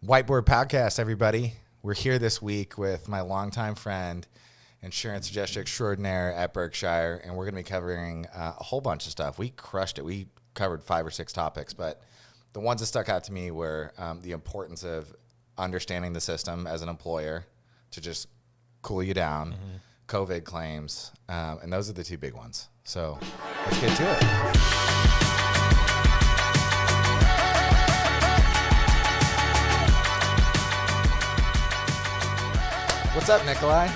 Whiteboard Podcast, everybody. We're here this week with my longtime friend, insurance adjuster extraordinaire at Berkshire, and we're going to be covering a whole bunch of stuff. We crushed it. We covered 5 or 6 topics, but the ones that stuck out to me were the importance of understanding the system as an employer to just cool you down, COVID claims, and those are the 2 big ones. So let's get to it. What's up, Nicholai?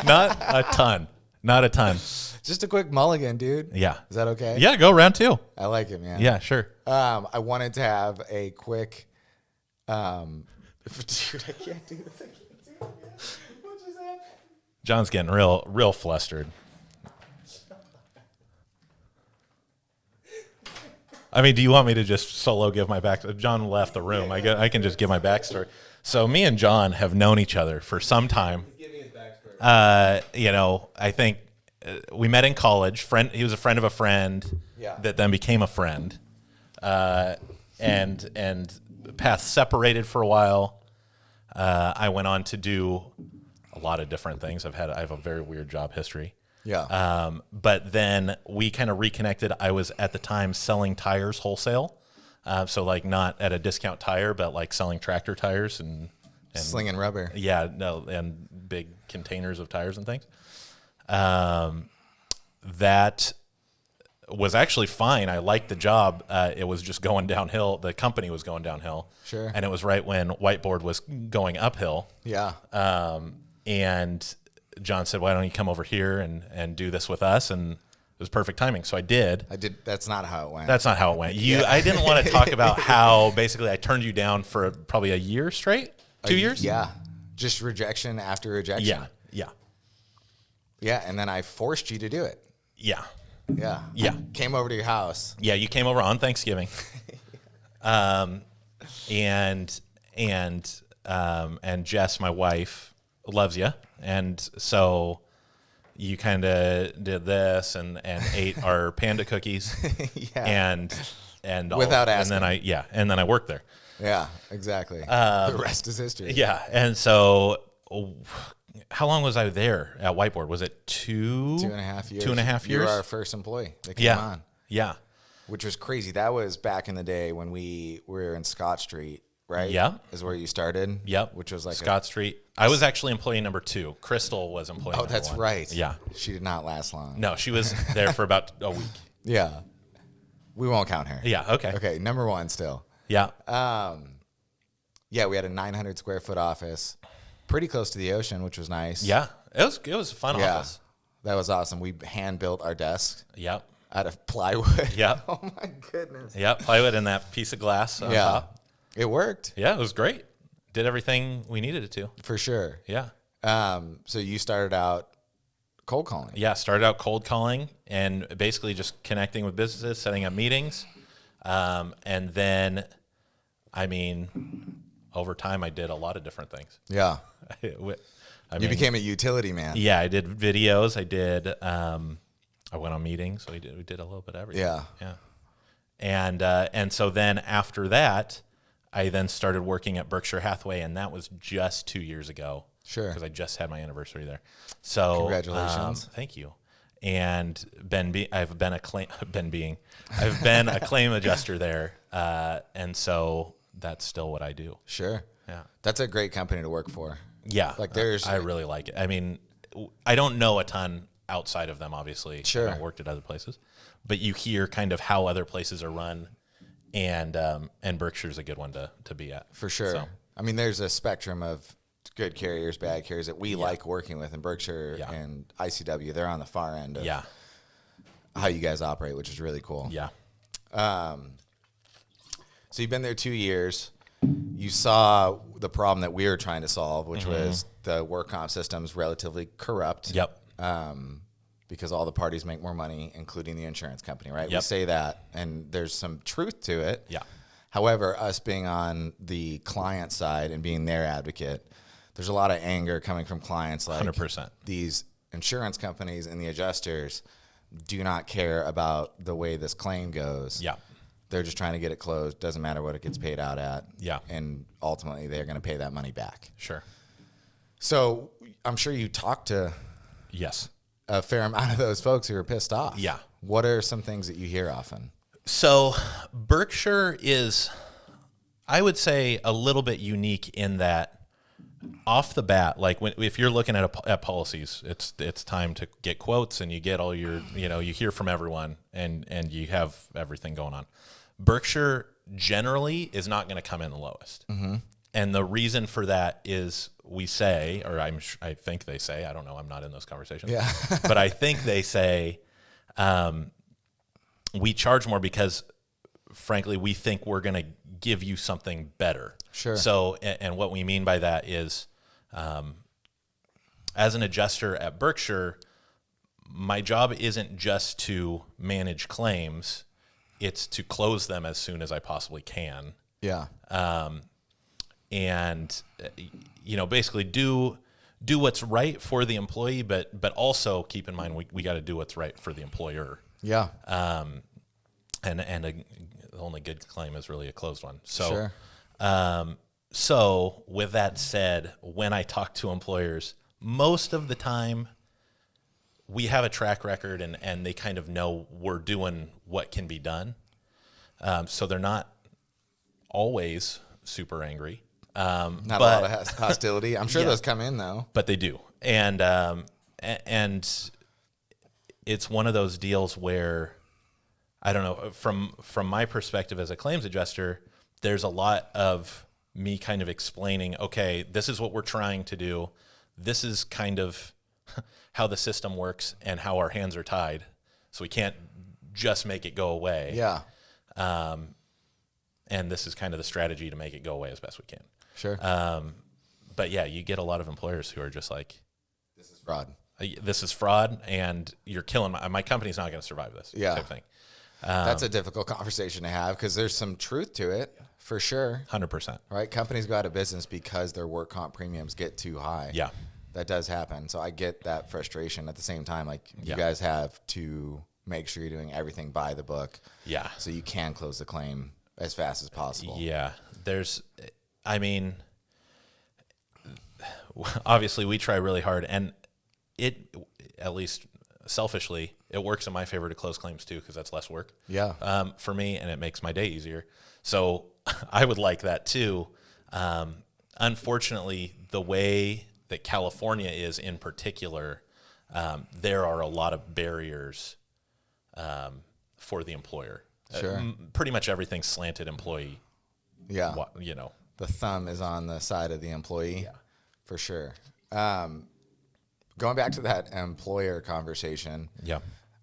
Not a ton. Just a quick mulligan, dude. Yeah. Is that okay? Yeah, go round 2. I like it, man. Yeah, sure. I wanted to have a quick... dude, I can't do this. What just happened? John's getting real flustered. I mean, do you want me to just solo give my back? John left the room. I can just give my backstory. So me and John have known each other for some time. Give me his backstory. I think we met in college. He was a friend of a friend that then became a friend. And paths separated for a while. I went on to do a lot of different things. I have a very weird job history. Yeah. But then we kind of reconnected. I was at the time selling tires wholesale. So like not at a discount tire, but like selling tractor tires and slinging rubber. Yeah, no, and big containers of tires and things. That was actually fine. I liked the job. It was just going downhill. The company was going downhill. Sure. And it was right when Whiteboard was going uphill. Yeah. And John said, "Why don't you come over here and do this with us?" And it was perfect timing. So I did. That's not how it went. That's not how it went. I didn't want to talk about how basically I turned you down for probably a year straight, 2 years. Yeah. Just rejection after rejection. Yeah. Yeah. And then I forced you to do it. Yeah. Yeah. Yeah. Came over to your house. Yeah. You came over on Thanksgiving. And Jess, my wife, loves you. And so you kind of did this and ate our panda cookies. Yeah. And without asking. And then I worked there. Yeah, exactly. The rest is history. Yeah. And so how long was I there at Whiteboard? Was it 2.5 years? 2.5 years. You were our first employee that came on. Yeah. Which was crazy. That was back in the day when we were in Scott Street, right? Yeah. Is where you started? Yep. Which was like Scott Street. I was actually employee number 2. Crystal was employee number 1. That's right. Yeah. She did not last long. No, she was there for about a week. Yeah. We won't count her. Yeah, okay. Okay, number 1 still. Yeah. Yeah, we had a 900 square foot office, pretty close to the ocean, which was nice. Yeah. It was a fun office. That was awesome. We hand built our desk. Yep. Out of plywood. Yep. Oh my goodness. Yep. Plywood and that piece of glass on top. It worked. Yeah, it was great. Did everything we needed it to. For sure. Yeah. So you started out cold calling. Yeah, started out cold calling and basically just connecting with businesses, setting up meetings. And then, I mean, over time I did a lot of different things. Yeah. You became a utility man. Yeah, I did videos. I did, I went on meetings. So we did a little bit of everything. Yeah. Yeah. And so then after that, I then started working at Berkshire Hathaway, and that was just 2 years ago. Sure. Because I just had my anniversary there. So congratulations. Thank you. And I've been a claim adjuster there, and so that's still what I do. Sure. Yeah. That's a great company to work for. Yeah. Like I really like it. I mean, I don't know a ton outside of them, obviously. Sure. I worked at other places, but you hear kind of how other places are run, and Berkshire's a good one to be at. For sure. So. I mean, there's a spectrum of good carriers, bad carriers that we like working with in Berkshire and ICW. They're on the far end of how you guys operate, which is really cool. Yeah. So you've been there 2 years. You saw the problem that we were trying to solve, which was the work comp system's relatively corrupt. Yep. Because all the parties make more money, including the insurance company, right? Yep. We say that, and there's some truth to it. Yeah. However, us being on the client side and being their advocate, there's a lot of anger coming from clients like 100%. These insurance companies and the adjusters do not care about the way this claim goes. Yeah. They're just trying to get it closed. Doesn't matter what it gets paid out at. Yeah. And ultimately, they're going to pay that money back. Sure. So I'm sure you talked to Yes. a fair amount of those folks who are pissed off. Yeah. What are some things that you hear often? So Berkshire is, I would say, a little bit unique in that off the bat, like if you're looking at policies, it's time to get quotes and you get all your, you hear from everyone and you have everything going on. Berkshire generally is not going to come in the lowest. Mm-hmm. And the reason for that is we say, or I think they say, I don't know, I'm not in those conversations. Yeah. But I think they say we charge more because, frankly, we think we're going to give you something better. Sure. So, and what we mean by that is, as an adjuster at Berkshire, my job isn't just to manage claims, it's to close them as soon as I possibly can. Yeah. And basically do what's right for the employee, but also keep in mind we got to do what's right for the employer. Yeah. And the only good claim is really a closed one. So, Sure. So with that said, when I talk to employers, most of the time we have a track record and they kind of know we're doing what can be done. So they're not always super angry. Not a lot of hostility. I'm sure Yeah. those come in though. But they do. And it's one of those deals where, I don't know, from my perspective as a claims adjuster, there's a lot of me kind of explaining, okay, this is what we're trying to do. This is kind of how the system works and how our hands are tied. So we can't just make it go away. Yeah. And this is kind of the strategy to make it go away as best we can. Sure. But yeah, you get a lot of employers who are just like, This is fraud. this is fraud and you're killing my company's not going to survive this. Yeah. Type thing. That's a difficult conversation to have because there's some truth to it for sure. 100%. Right? Companies go out of business because their work comp premiums get too high. Yeah. That does happen. So I get that frustration. At the same time, like you Yeah. guys have to make sure you're doing everything by the book. Yeah. So you can close the claim as fast as possible. Yeah. Obviously we try really hard and it, at least selfishly, it works in my favor to close claims too, because that's less work. Yeah. For me, and it makes my day easier. So I would like that too. Unfortunately, the way that California is in particular, there are a lot of barriers for the employer. Sure. Pretty much everything's slanted employee. Yeah. The thumb is on the side of the employee. Yeah. For sure. Going back to that employer conversation. Yeah.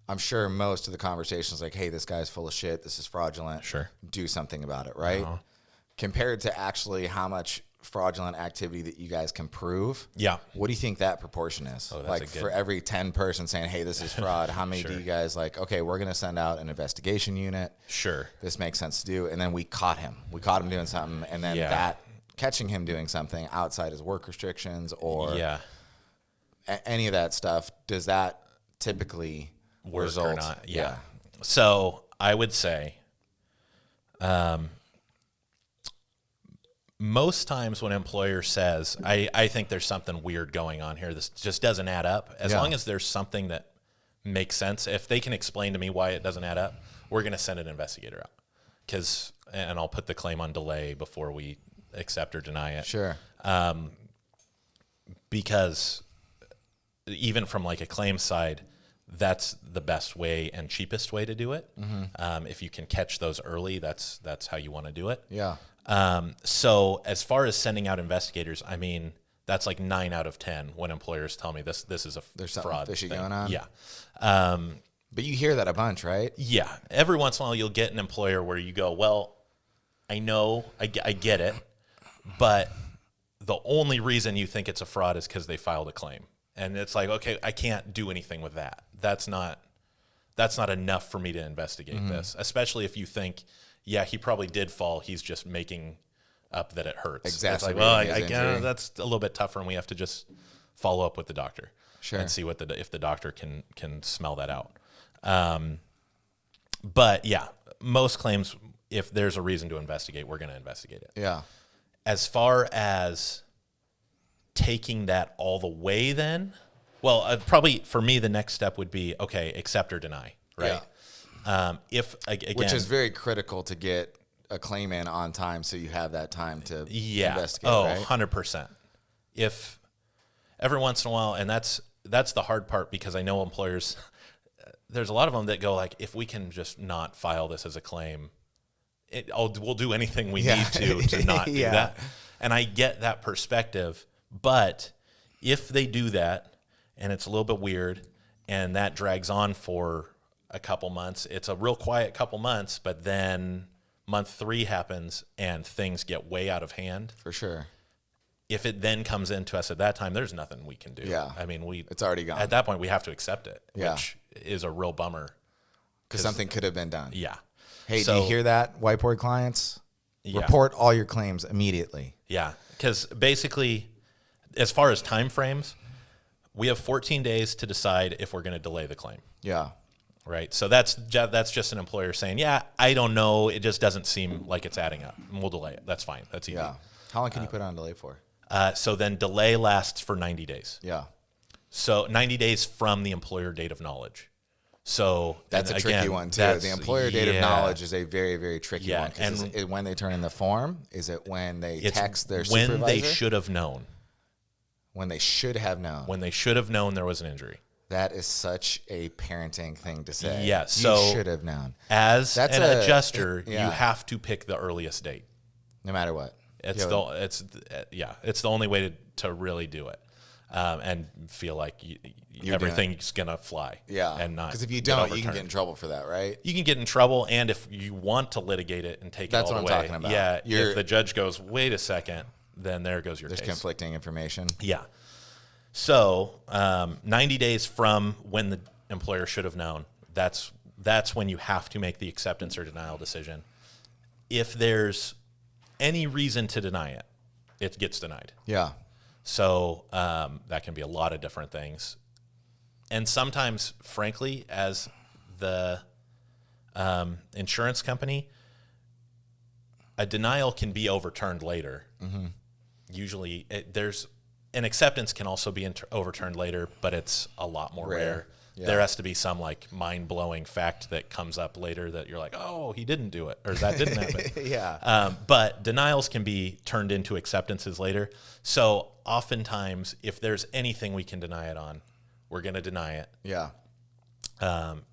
I'm sure most of the conversations like, hey, this guy's full of shit. This is fraudulent. Sure. Do something about it, right? Uh-huh. Compared to actually how much fraudulent activity that you guys can prove. Yeah. What do you think that proportion is? Oh, that's like a good- for every 10 person saying, hey, this is fraud, how many do Sure. you guys like, okay, we're going to send out an investigation unit. Sure. This makes sense to do. And then we caught him. We caught him doing something. And then Yeah. catching him doing something outside his work restrictions or Yeah. any of that stuff, does that typically Work result? or not. Yeah. So I would say, most times when an employer says, I think there's something weird going on here, this just doesn't add up. As Yeah. long as there's something that makes sense, if they can explain to me why it doesn't add up, we're going to send an investigator out. And I'll put the claim on delay before we accept or deny it. Sure. Because even from like a claim side, that's the best way and cheapest way to do it. Mm-hmm. If you can catch those early, that's how you want to do it. Yeah. So as far as sending out investigators, I mean, that's like 9 out of 10 when employers tell me this is a There's something fraud fishy thing. going on? Yeah. But you hear that a bunch, right? Yeah. Every once in a while you'll get an employer where you go, well, I know, I get it, but the only reason you think it's a fraud is because they filed a claim. And it's like, okay, I can't do anything with that. That's not enough for me to investigate this, especially if you think, yeah, he probably did fall. He's just making up that it hurts. It's like, Exacerbating well, his injury. that's a little bit tougher, and we have to just follow up with the doctor Sure. and see if the doctor can smell that out. But yeah, most claims, if there's a reason to investigate, we're going to investigate it. Yeah. As far as taking that all the way then, well, probably for me, the next step would be, okay, accept or deny, right? If again, which is very critical to get a claim in on time, so you have that time to investigate. Oh, right? 100%. If every once in a while, and that's the hard part, because I know employers, there's a lot of them that go like, if we can just not file this as a claim, we'll do anything we need to not do that. And I get that perspective, but if they do that and it's a little bit weird and that drags on for a couple months, it's a real quiet couple months, but then month 3 happens and things get way out of hand. For sure. If it then comes into us at that time, there's nothing we can do. Yeah. I mean, it's already gone. At that point, we have to accept it, which is a real bummer. Because something could have been done. Yeah. Hey, do you hear that, whiteboard clients? Yeah. Report all your claims immediately. Yeah. Because basically, as far as time frames, we have 14 days to decide if we're going to delay the claim. Yeah. Right. So that's just an employer saying, yeah, I don't know. It just doesn't seem like it's adding up. And we'll delay it. That's fine. That's easy. Yeah. How long can you put on delay for? So then delay lasts for 90 days. Yeah. So 90 days from the employer date of knowledge. So that's a tricky one too. The employer date of knowledge is a very, very tricky one. And is it when they turn in the form? Is it when they text their supervisor? When they should have known. When they should have known. When they should have known there was an injury. That is such a parenting thing to say. Yeah, so you should have known. As an adjuster, you have to pick the earliest date, no matter what. It's the only way to really do it, and feel like everything's gonna fly. Yeah, and not because if you don't, you can get in trouble for that, right? You can get in trouble, and if you want to litigate it and take it all the way, that's what I'm talking about. Yeah, if the judge goes, wait a second, then there goes your case. There's conflicting information. Yeah. So 90 days from when the employer should have known, that's when you have to make the acceptance or denial decision. If there's any reason to deny it, it gets denied. Yeah. So that can be a lot of different things. And sometimes, frankly, as the insurance company, a denial can be overturned later. Mm-hmm. Usually there's an acceptance can also be overturned later, but it's a lot more rare. Yeah. There has to be some like mind-blowing fact that comes up later that you're like, oh, he didn't do it, or that didn't happen. Yeah. But denials can be turned into acceptances later. So oftentimes, if there's anything we can deny it on, we're going to deny it. Yeah.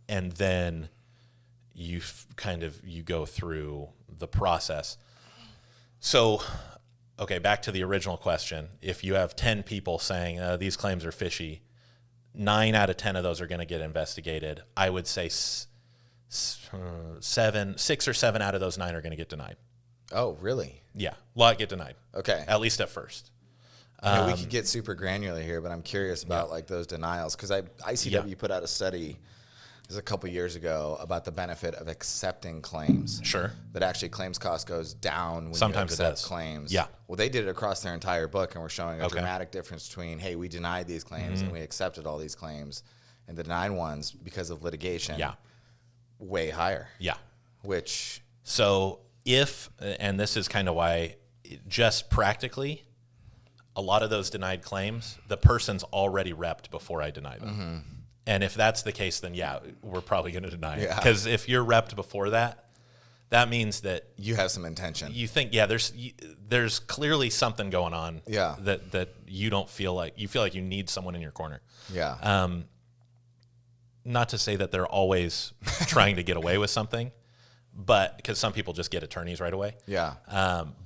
And then you go through the process. So, okay, back to the original question. If you have 10 people saying these claims are fishy, 9 out of 10 of those are going to get investigated. I would say 6 or 7 out of those 9 are going to get denied. Oh, really? Yeah, a lot get denied. Okay. At least at first. We could get super granular here, but I'm curious about like those denials, because ICW put out a study a couple years ago about the benefit of accepting claims. Sure. That actually claims cost goes down when sometimes you accept claims. Yeah. Well, they did it across their entire book, and we're showing a dramatic difference between, hey, we denied these claims and we accepted all these claims, and the denied ones, because of litigation, way higher. Yeah. Which. So and this is kind of why, just practically, a lot of those denied claims, the person's already repped before I deny them. Mm-hmm. And if that's the case, then we're probably going to deny it. Because if you're repped before that, that means that you have some intention. You think, there's clearly something going on. Yeah. That you don't feel like you need someone in your corner. Yeah. Not to say that they're always trying to get away with something, but because some people just get attorneys right away. Yeah.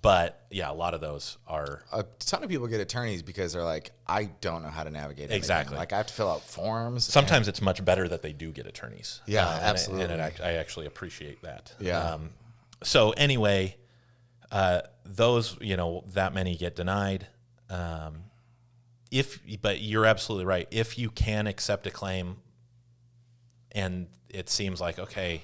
But a lot of those are. A ton of people get attorneys because they're like, I don't know how to navigate anything. Exactly. Like I have to fill out forms. Sometimes it's much better that they do get attorneys. Yeah, absolutely. I actually appreciate that. Yeah. So anyway, those, that many get denied. But you're absolutely right. If you can accept a claim and it seems like, okay,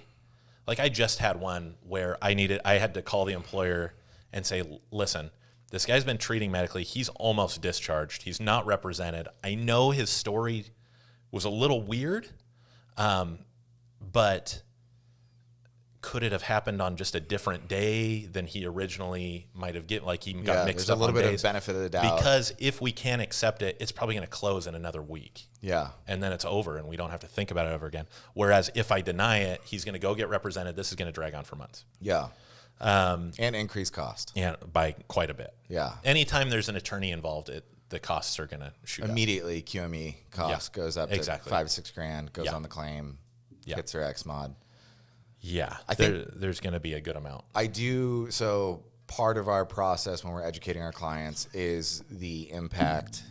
like I just had one where I had to call the employer and say, listen, this guy's been treating medically. He's almost discharged. He's not represented. I know his story was a little weird, but could it have happened on just a different day than he originally might have get? Like he got mixed there's up a little on bit days. of benefit of the doubt. Because if we can't accept it, it's probably going to close in another week. Yeah. And then it's over and we don't have to think about it ever again. Whereas if I deny it, he's going to go get represented. This is going to drag on for months. Yeah. And increase cost. And by quite a bit. Yeah. Anytime there's an attorney involved, the costs are going to shoot up. Immediately QME cost goes up to $5 to $6 grand, goes on the claim, hits their X mod. Yeah, I think there's going to be a good amount. I do. So part of our process when we're educating our clients is the impact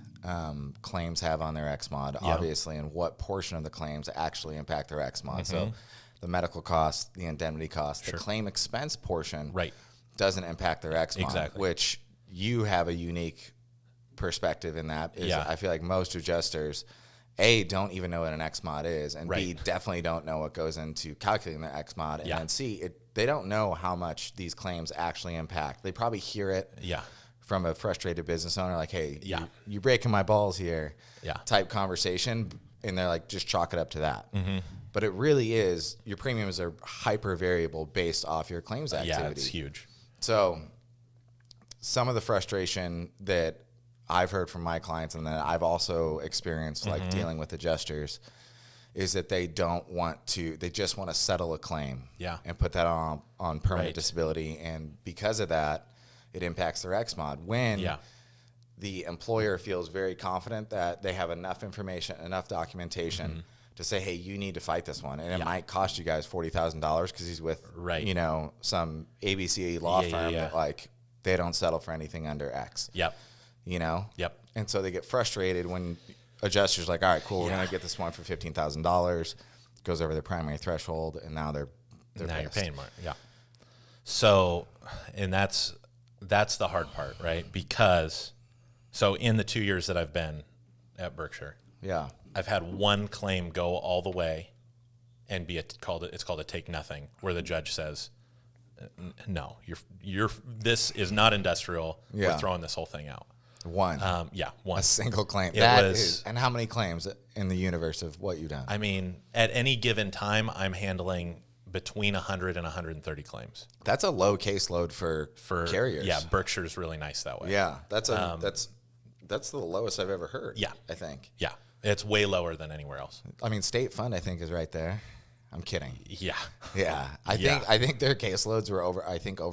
claims have on their X mod, obviously, and what portion of the claims actually impact their X mod. So the medical cost, the indemnity cost, the claim expense portion doesn't impact their X mod, which you have a unique perspective in that. Is I feel like most adjusters, A, don't even know what an X mod is, and B, definitely don't know what goes into calculating the X mod, and then C, they don't know how much these claims actually impact. They probably hear it from a frustrated business owner, like, hey, you breaking my balls here, type conversation, and they're like, just chalk it up to that. But it really is, your premiums are hyper variable based off your claims activity. Yeah, it's huge. So some of the frustration that I've heard from my clients and that I've also experienced like dealing with adjusters is that they don't want to, they just want to settle a claim and put that on permanent disability. And because of that, it impacts their X mod. When the employer feels very confident that they have enough information, enough documentation to say, hey, you need to fight this one. And it might cost you guys $40,000 because he's with, you know, some ABC law firm that like, they don't settle for anything under X. You know? And so they get frustrated when adjusters like, all right, cool, we're going to get this one for $15,000, goes over the primary threshold, and now they're now pissed. you're paying more. So, and that's the hard part, right? Because, so in the 2 years that I've been at Berkshire, I've had one claim go all the way and it's called a take nothing, where the judge says, no, you're this is not industrial. We're throwing this whole thing out. One. One. A single claim. And how many claims in the universe of what you've done? I mean, at any given time, I'm handling between 100 and 130 claims. That's a low caseload for carriers. Yeah, Berkshire's really nice that way. Yeah, that's the lowest I've ever heard. I think. Yeah, it's way lower than anywhere else. I mean, State Fund, I think, is right there. I'm kidding. Yeah. I think their caseloads were over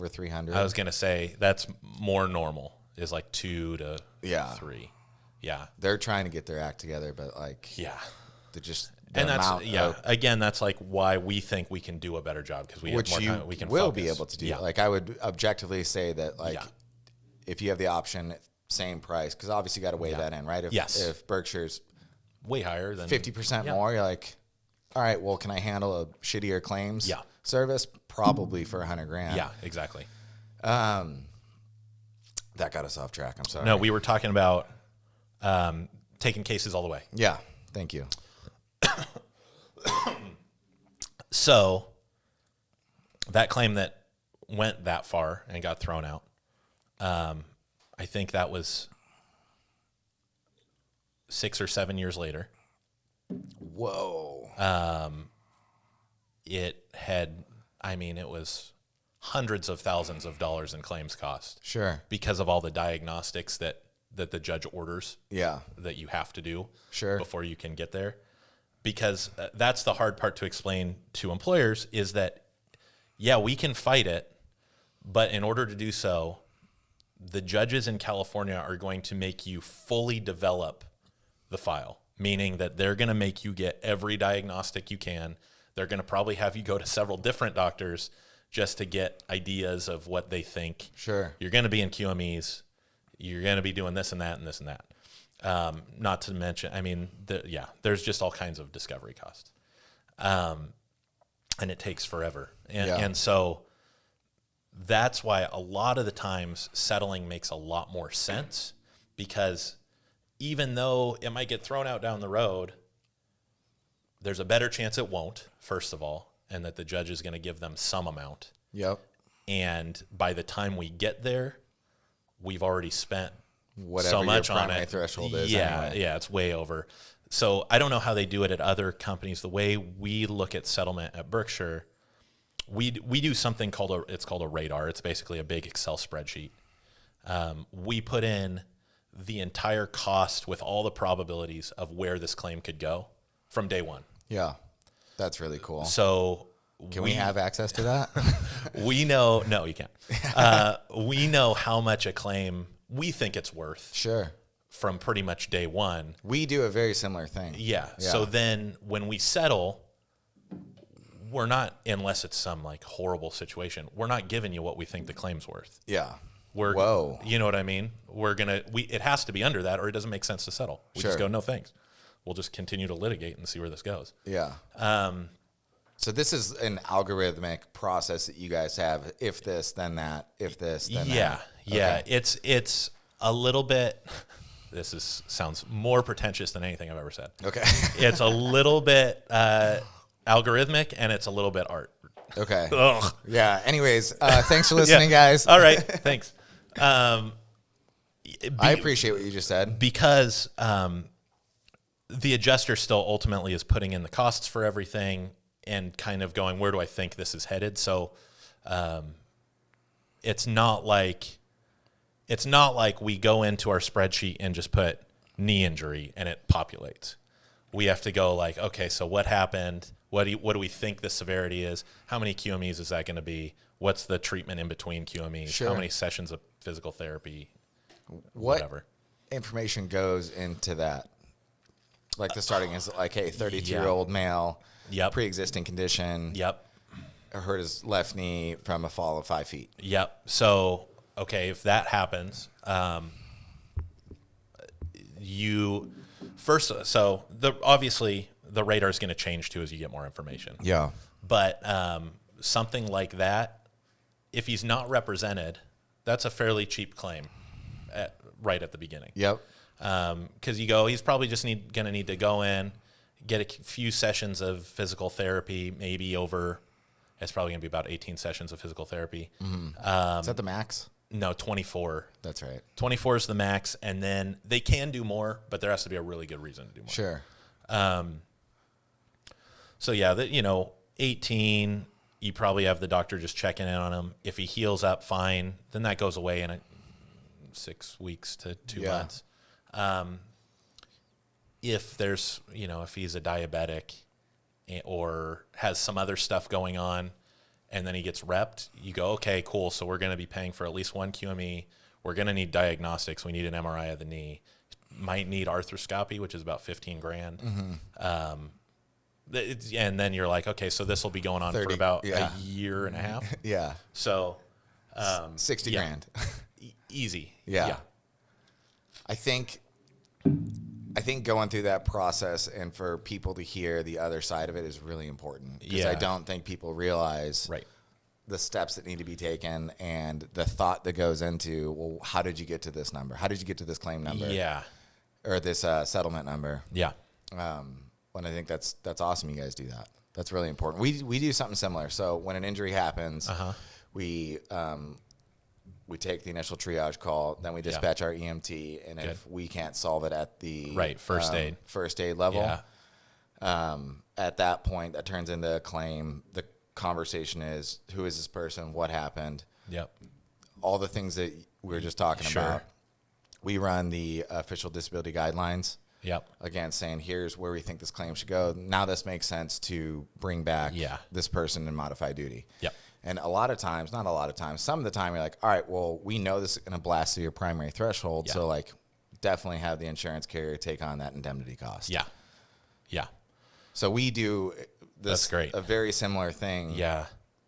300. I was gonna say that's more normal. Is like 2 to 3. Yeah. They're trying to get their act together, but like they're just again, that's like why we think we can do a better job, because we have more time. We can will focus. be able to do. Like I would objectively say that like if you have the option, same price, because obviously you got to weigh that in, right? If Berkshire's way higher than 50% more, you're like, all right, well, can I handle a shittier claims service? Probably for $100,000. Yeah, exactly. That got us off track. I'm sorry. No, we were talking about taking cases all the way. Yeah, thank you. So that claim that went that far and got thrown out, I think that was 6 or 7 years later. Whoa. It was hundreds of thousands of dollars in claims cost. Sure. Because of all the diagnostics that the judge orders. That you have to do. Sure. Before you can get there. Because that's the hard part to explain to employers, is that, we can fight it, but in order to do so, the judges in California are going to make you fully develop the file, meaning that they're going to make you get every diagnostic you can. They're going to probably have you go to several different doctors just to get ideas of what they think. Sure. You're going to be in QMEs. You're going to be doing this and that and this and that. Not to mention, I mean, there's just all kinds of discovery costs. And it takes forever. And so that's why a lot of the times settling makes a lot more sense, because even though it might get thrown out down the road, there's a better chance it won't, first of all, and that the judge is going to give them some amount. Yep. And by the time we get there, we've already spent whatever so much your on primary it. threshold is. Yeah, anyway. it's way over. So I don't know how they do it at other companies. The way we look at settlement at Berkshire, we do something called it's called a radar. It's basically a big Excel spreadsheet. We put in the entire cost with all the probabilities of where this claim could go from day one. Yeah. That's really cool. So can we have access to that? We know, no, you can't. We know how much a claim we think it's worth. Sure. From pretty much day one. We do a very similar thing. Yeah. So then when we settle, we're not, unless it's some like horrible situation, we're not giving you what we think the claim's worth. Yeah. Whoa. You know what I mean? It has to be under that or it doesn't make sense to settle. We just go, no thanks. We'll just continue to litigate and see where this goes. Yeah. So this is an algorithmic process that you guys have. If this, then that. If this, then that. Yeah. It's a little bit, sounds more pretentious than anything I've ever said. Okay. It's a little bit algorithmic and it's a little bit art. Okay. Ugh. Yeah. Anyways, thanks for listening, guys. All right. Thanks. I appreciate what you just said. Because the adjuster still ultimately is putting in the costs for everything and kind of going, where do I think this is headed? So it's not like we go into our spreadsheet and just put knee injury and it populates. We have to go like, okay, so what happened? What do we think the severity is? How many QMEs is that going to be? What's the treatment in between QMEs? Sure. How many sessions of physical therapy? Whatever information goes into that? Like the starting is like, hey, 32-year-old male, pre-existing condition. Yep. Hurt his left knee from a fall of 5 feet. Yep. So, okay, if that happens, obviously the radar is going to change too as you get more information. Yeah. But something like that, if he's not represented, that's a fairly cheap claim right at the beginning. Yep. Because he's probably just going to need to go in, get a few sessions of physical therapy, maybe over, it's probably going to be about 18 sessions of physical therapy. Mm-hmm. Is that the max? No, 24. That's right. 24 is the max, and then they can do more, but there has to be a really good reason to do more. Sure. So yeah, 18, you probably have the doctor just checking in on him. If he heals up fine, then that goes away in 6 weeks to 2 months. If there's, if he's a diabetic or has some other stuff going on and then he gets repped, you go, okay, cool. So we're going to be paying for at least one QME. We're going to need diagnostics. We need an MRI of the knee. Might need arthroscopy, which is about $15,000. Mm-hmm. And then you're like, okay, so this will be going on for about a year and a half. Yeah. So, $60,000. Easy. Yeah. I think going through that process and for people to hear the other side of it is really important because I don't think people realize the steps that need to be taken and the thought that goes into, well, how did you get to this number? How did you get to this claim number? Yeah. Or this settlement number? Yeah. And I think that's awesome you guys do that. That's really important. We do something similar. So when an injury happens, we take the initial triage call, then we dispatch our EMT, and if we can't solve it at the first aid level, at that point, that turns into a claim. The conversation is, who is this person? What happened? Yep. All the things that we were just talking about. We run the official disability guidelines. Yep. Again, saying here's where we think this claim should go. Now this makes sense to bring back this person in modified duty. Yep. And a lot of times, not a lot of times, some of the time you're like, all right, well, we know this is going to blast through your primary threshold. So like definitely have the insurance carrier take on that indemnity cost. Yeah. Yeah. So we do That's great. A very similar thing. Yeah.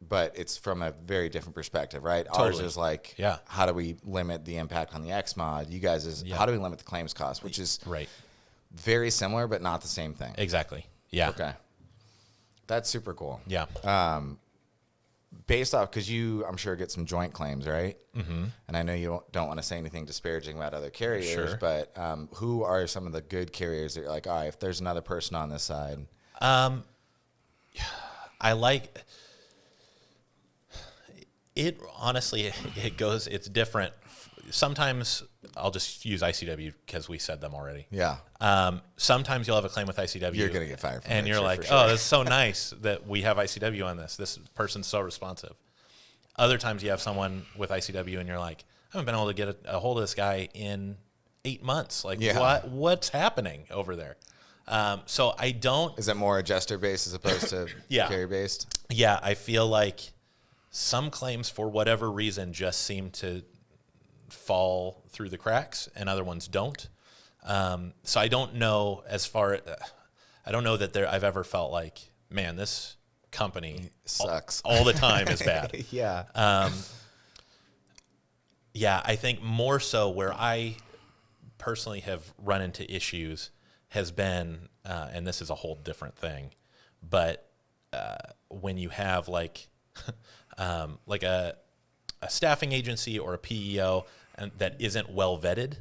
But it's from a very different perspective, right? Totally. Ours is like, how do we limit the impact on the XMOD? You guys is, how do we limit the claims cost? Which is very similar, but not the same thing. Exactly. Yeah. Okay. That's super cool. Yeah. Based off, because you, I'm sure, get some joint claims, right? Mm-hmm. And I know you don't want to say anything disparaging about other carriers, but who are some of the good carriers that you're like, all right, if there's another person on this side? I like it. Honestly, it's different sometimes I'll just use ICW because we said them already. Yeah. Sometimes you'll have a claim with ICW. You're going to get fired from and you're like, sure. oh, that's so nice that we have ICW on this. This person's so responsive. Other times you have someone with ICW and you're like, I haven't been able to get a hold of this guy in 8 months. Like, what's happening over there? So I don't. Is it more adjuster based as opposed to carrier based? Yeah, I feel like some claims for whatever reason just seem to fall through the cracks, and other ones don't. So I don't know I don't know that I've ever felt like, man, this company sucks all the time is bad. Yeah. Yeah, I think more so where I personally have run into issues has been, and this is a whole different thing, but when you have like a staffing agency or a PEO that isn't well vetted,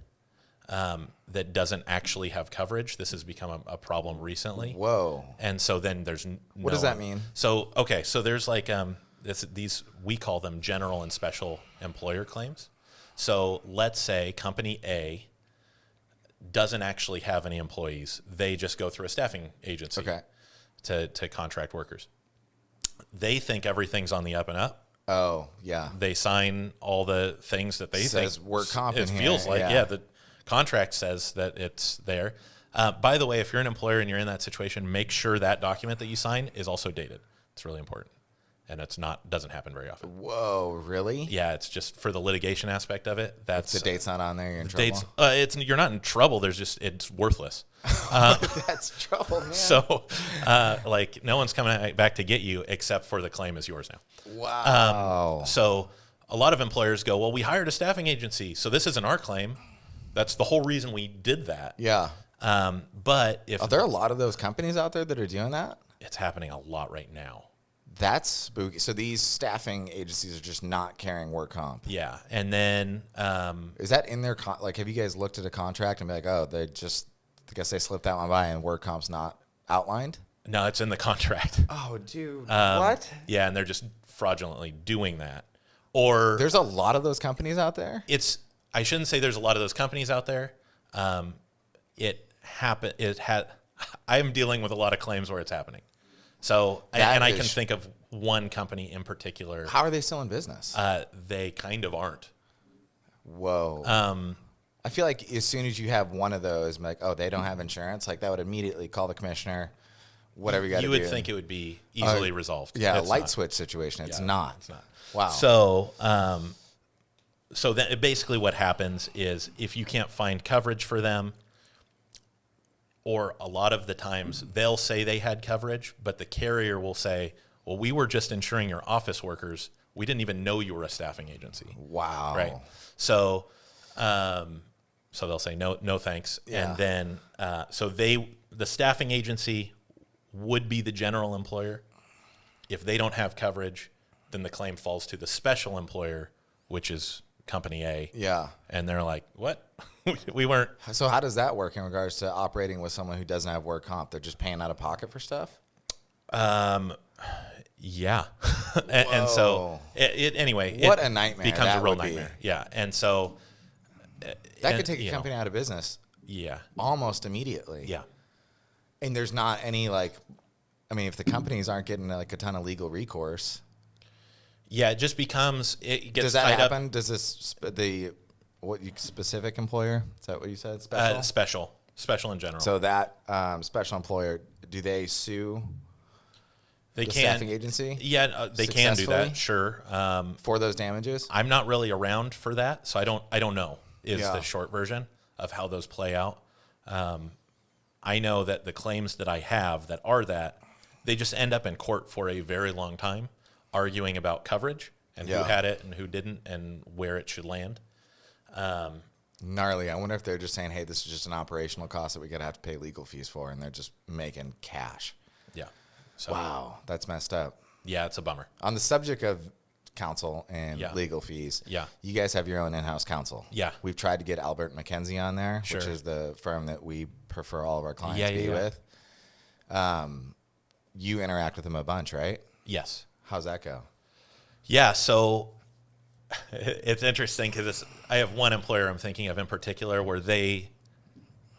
that doesn't actually have coverage. This has become a problem recently. Whoa. And so then there's what does that mean? So, so there's like these, we call them general and special employer claims. So let's say company A doesn't actually have any employees. They just go through a staffing agency to contract workers. They think everything's on the up and up. Oh, yeah. They sign all the things that they says think work comp it feels like. Yeah, the contract says that it's there. By the way, if you're an employer and you're in that situation, make sure that document that you sign is also dated. It's really important. And doesn't happen very often. Whoa, really? Yeah, it's just for the litigation aspect of it. That's the date's not on there. You're in trouble. You're not in trouble. It's worthless. That's trouble, man. So, like, no one's coming back to get you except for the claim is yours now. Wow. So a lot of employers go, well, we hired a staffing agency, so this isn't our claim. That's the whole reason we did that. Yeah. But are there a lot of those companies out there that are doing that? It's happening a lot right now. That's spooky. So these staffing agencies are just not carrying work comp. Yeah, and then is that in their like? Have you guys looked at a contract and be like, oh, I guess they slipped that one by, and work comp's not outlined? No, it's in the contract. Oh, dude, what? Yeah, and they're just fraudulently doing that. Or there's a lot of those companies out there. I shouldn't say there's a lot of those companies out there. I am dealing with a lot of claims where it's happening. So, I can think of one company in particular. How are they still in business? They kind of aren't. Whoa. I feel like as soon as you have one of those, like, oh, they don't have insurance, like that would immediately call the commissioner, whatever you got to do. You would think it would be easily resolved. Yeah, it's a light switch situation. It's not. It's not. Wow. So then basically what happens is if you can't find coverage for them, or a lot of the times they'll say they had coverage, but the carrier will say, well, we were just insuring your office workers. We didn't even know you were a staffing agency. Wow. Right. So they'll say, no, thanks. Yeah. And then, the staffing agency would be the general employer. If they don't have coverage, then the claim falls to the special employer, which is company A. Yeah. And they're like, what? We weren't. So how does that work in regards to operating with someone who doesn't have work comp? They're just paying out of pocket for stuff? Yeah. and so anyway, what a nightmare. Becomes a real nightmare. Yeah. And so that could take a company out of business. Yeah. Almost immediately. Yeah. And there's not any if the companies aren't getting like a ton of legal recourse. Yeah, it just becomes, it gets Does that tied happen? up. Does this, specific employer? Is that what you said? Special in general. So that special employer, do they sue the staffing agency? Yeah, they can do that, sure. For those damages? I'm not really around for that, so I don't know is the short version of how those play out. I know that the claims that I have that are that, they just end up in court for a very long time, arguing about coverage and who had it and who didn't and where it should land. Gnarly. I wonder if they're just saying, hey, this is just an operational cost that we're going to have to pay legal fees for, and they're just making cash. Yeah. So, wow, that's messed up. Yeah, it's a bummer. On the subject of counsel and legal fees, you guys have your own in-house counsel. Yeah. We've tried to get Albert McKenzie on there, Sure. which is the firm that we prefer all of our clients to be with. You interact with them a bunch, right? Yes. How's that go? Yeah, so It's interesting because I have one employer I'm thinking of in particular where they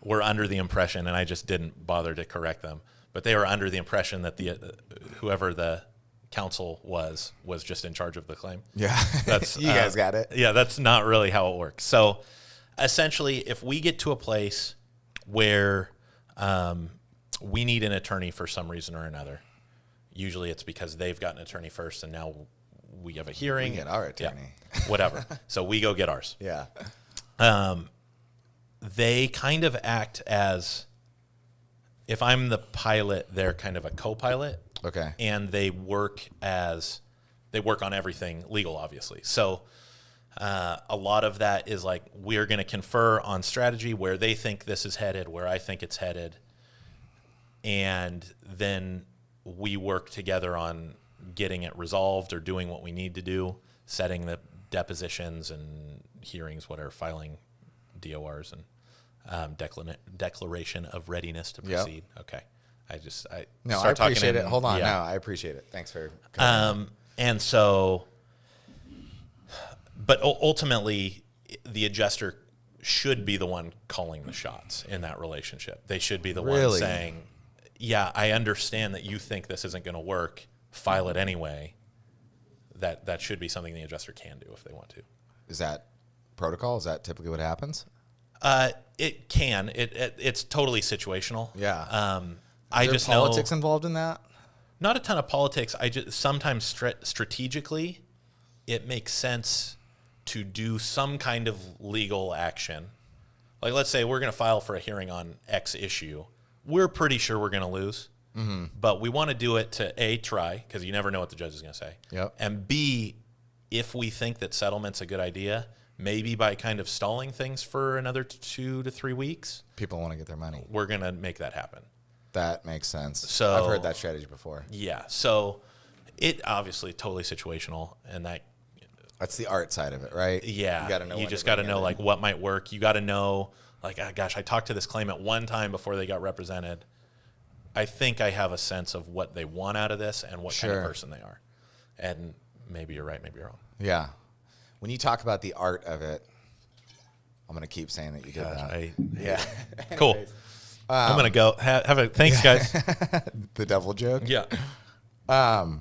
were under the impression, and I just didn't bother to correct them, but they were under the impression that whoever the counsel was just in charge of the claim. Yeah, That's you guys got it. Yeah, that's not really how it works. So essentially, if we get to a place where we need an attorney for some reason or another, usually it's because they've got an attorney first, and now we have a hearing. We get our attorney. Yeah, whatever. So we go get ours. Yeah. They kind of act as, if I'm the pilot, they're kind of a co-pilot. Okay. And they work on everything legal, obviously. So a lot of that is like, we're going to confer on strategy, where they think this is headed, where I think it's headed. And then we work together on getting it resolved or doing what we need to do, setting the depositions and hearings, whatever, filing DORs and declaration of readiness to proceed. Yep. Okay. I appreciate it. Hold on. Yeah. No, I appreciate it. Thanks for coming. And so, but ultimately, the adjuster should be the one calling the shots in that relationship. They should be the one saying, yeah, I understand that you think this isn't going to work. File it anyway. That should be something the adjuster can do if they want to. Is that protocol? Is that typically what happens? It can. It's totally situational. Yeah. I just know politics involved in that. Not a ton of politics. I just sometimes strategically, it makes sense to do some kind of legal action. Like, let's say we're going to file for a hearing on X issue. We're pretty sure we're going to lose, but we want to do it to A, try, because you never know what the judge is going to say. Yep. And B, if we think that settlement's a good idea, maybe by kind of stalling things for another 2 to 3 weeks, people want to get their money. We're going to make that happen. That makes sense. So I've heard that strategy before. Yeah. So it obviously totally situational, and that's the art side of it, right? Yeah. You got to know. You just got to know like what might work. You got to know like, oh, gosh, I talked to this claimant one time before they got represented. I think I have a sense of what they want out of this and what kind of person they are. And maybe you're right, maybe you're wrong. Yeah. When you talk about the art of it, I'm going to keep saying that you did that. Yeah. Cool. I'm going to go. Have a thanks, guys. The devil joke? Yeah. How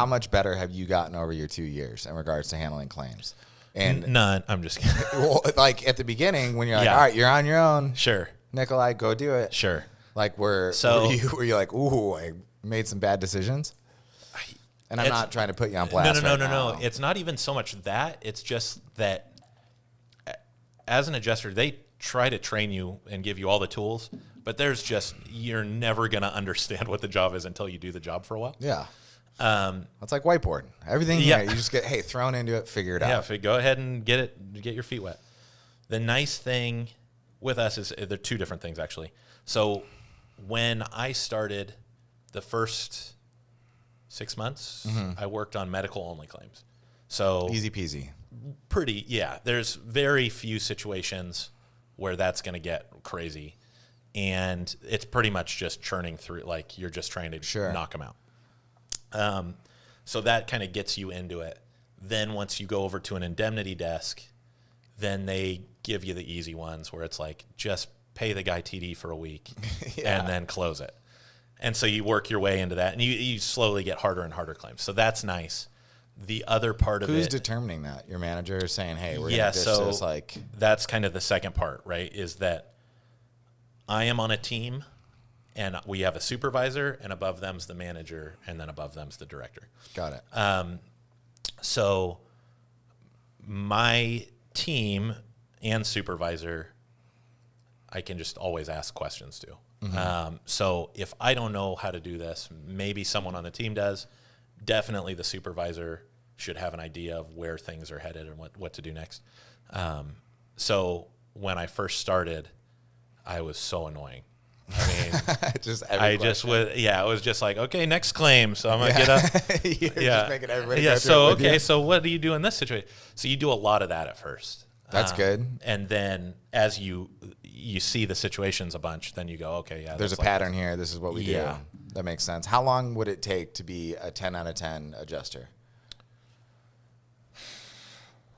much better have you gotten over your 2 years in regards to handling claims? And none. I'm just kidding. Well, like at the beginning when you're like, all right, you're on your own. Sure. Nicholai, go do it. Sure. Like were you like, ooh, I made some bad decisions? And I'm not trying to put you on blast. No. It's not even so much that. It's just that as an adjuster, they try to train you and give you all the tools, but you're never going to understand what the job is until you do the job for a while. Yeah. It's like whiteboard. Everything here, you just get, thrown into it, figure it out. Yeah, go ahead and get your feet wet. The nice thing with us is there are two different things, actually. So when I started the first 6 months, I worked on medical-only claims. So easy peasy. There's very few situations where that's going to get crazy. And it's pretty much just churning through, like you're just trying to knock them out. So that kind of gets you into it. Then once you go over to an indemnity desk, then they give you the easy ones where it's like, just pay the guy TD for a week and then close it. And so you work your way into that, and you slowly get harder and harder claims. So that's nice. The other part of Who's determining that? Your manager is saying, hey, we're going to ditch this? Like, that's kind of the second part, right, is that I am on a team, and we have a supervisor, and above them's the manager, and then above them's the director. Got it. So my team and supervisor, I can just always ask questions to. So if I don't know how to do this, maybe someone on the team does. Definitely the supervisor should have an idea of where things are headed and what to do next. So when I first started, I was so annoying. I mean, it was just like, okay, next claim. So I'm going to get up. Just making everybody so what do you do in this situation? So you do a lot of that at first. That's good. And then as you see the situations a bunch, then you go, okay, there's a pattern here. This is what we do. That makes sense. How long would it take to be a 10 out of 10 adjuster?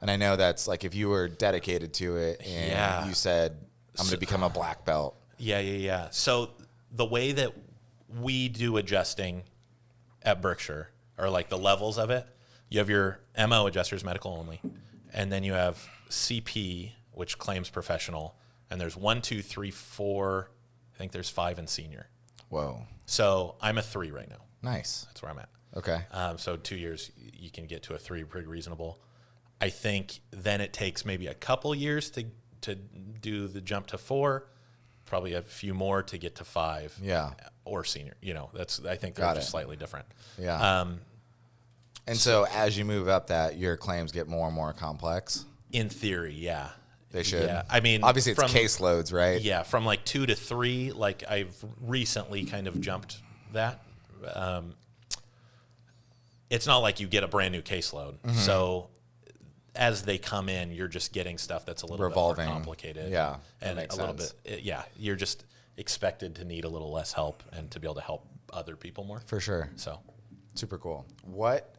And I know that's like if you were dedicated to it and you said, I'm going to become a black belt. Yeah. So the way that we do adjusting at Berkshire, or like the levels of it, you have your MO adjusters, medical only, and then you have CP, which claims professional, and there's 1, 2, 3, 4. I think there's 5 in senior. Whoa. So I'm a 3 right now. Nice. That's where I'm at. Okay. So 2 years, you can get to a 3, pretty reasonable. I think then it takes maybe a couple years to do the jump to 4, probably a few more to get to 5. Yeah. Or senior. I think they're just slightly different. Yeah. And so as you move up that, your claims get more and more complex? In theory, yeah. They should. Yeah. I mean, obviously it's caseloads, right? Yeah, from like 2 to 3, like I've recently kind of jumped that. It's not like you get a brand new caseload. Mm-hmm. So as they come in, you're just getting stuff that's a little bit more complicated. Yeah. And a little bit, you're just expected to need a little less help and to be able to help other people more. For sure. So super cool. What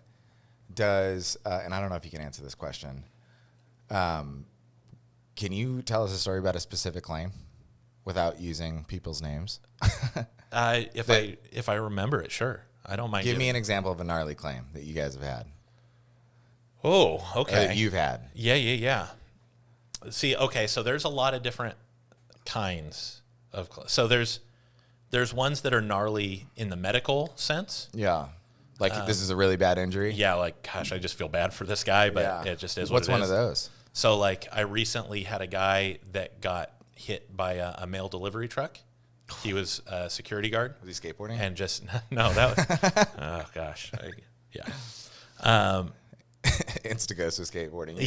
does, and I don't know if you can answer this question, can you tell us a story about a specific claim without using people's names? If I remember it, sure. I don't mind. Give me an example of a gnarly claim that you guys have had. Oh, okay. That you've had. Yeah. See, okay, so there's a lot of different kinds of. So there's ones that are gnarly in the medical sense. Yeah. Like this is a really bad injury. Yeah, like gosh, I just feel bad for this guy, but it just is what it is. What's one of those? So like I recently had a guy that got hit by a mail delivery truck. He was a security guard. Was he skateboarding? And just no, that was oh gosh. Instigos was skateboarding.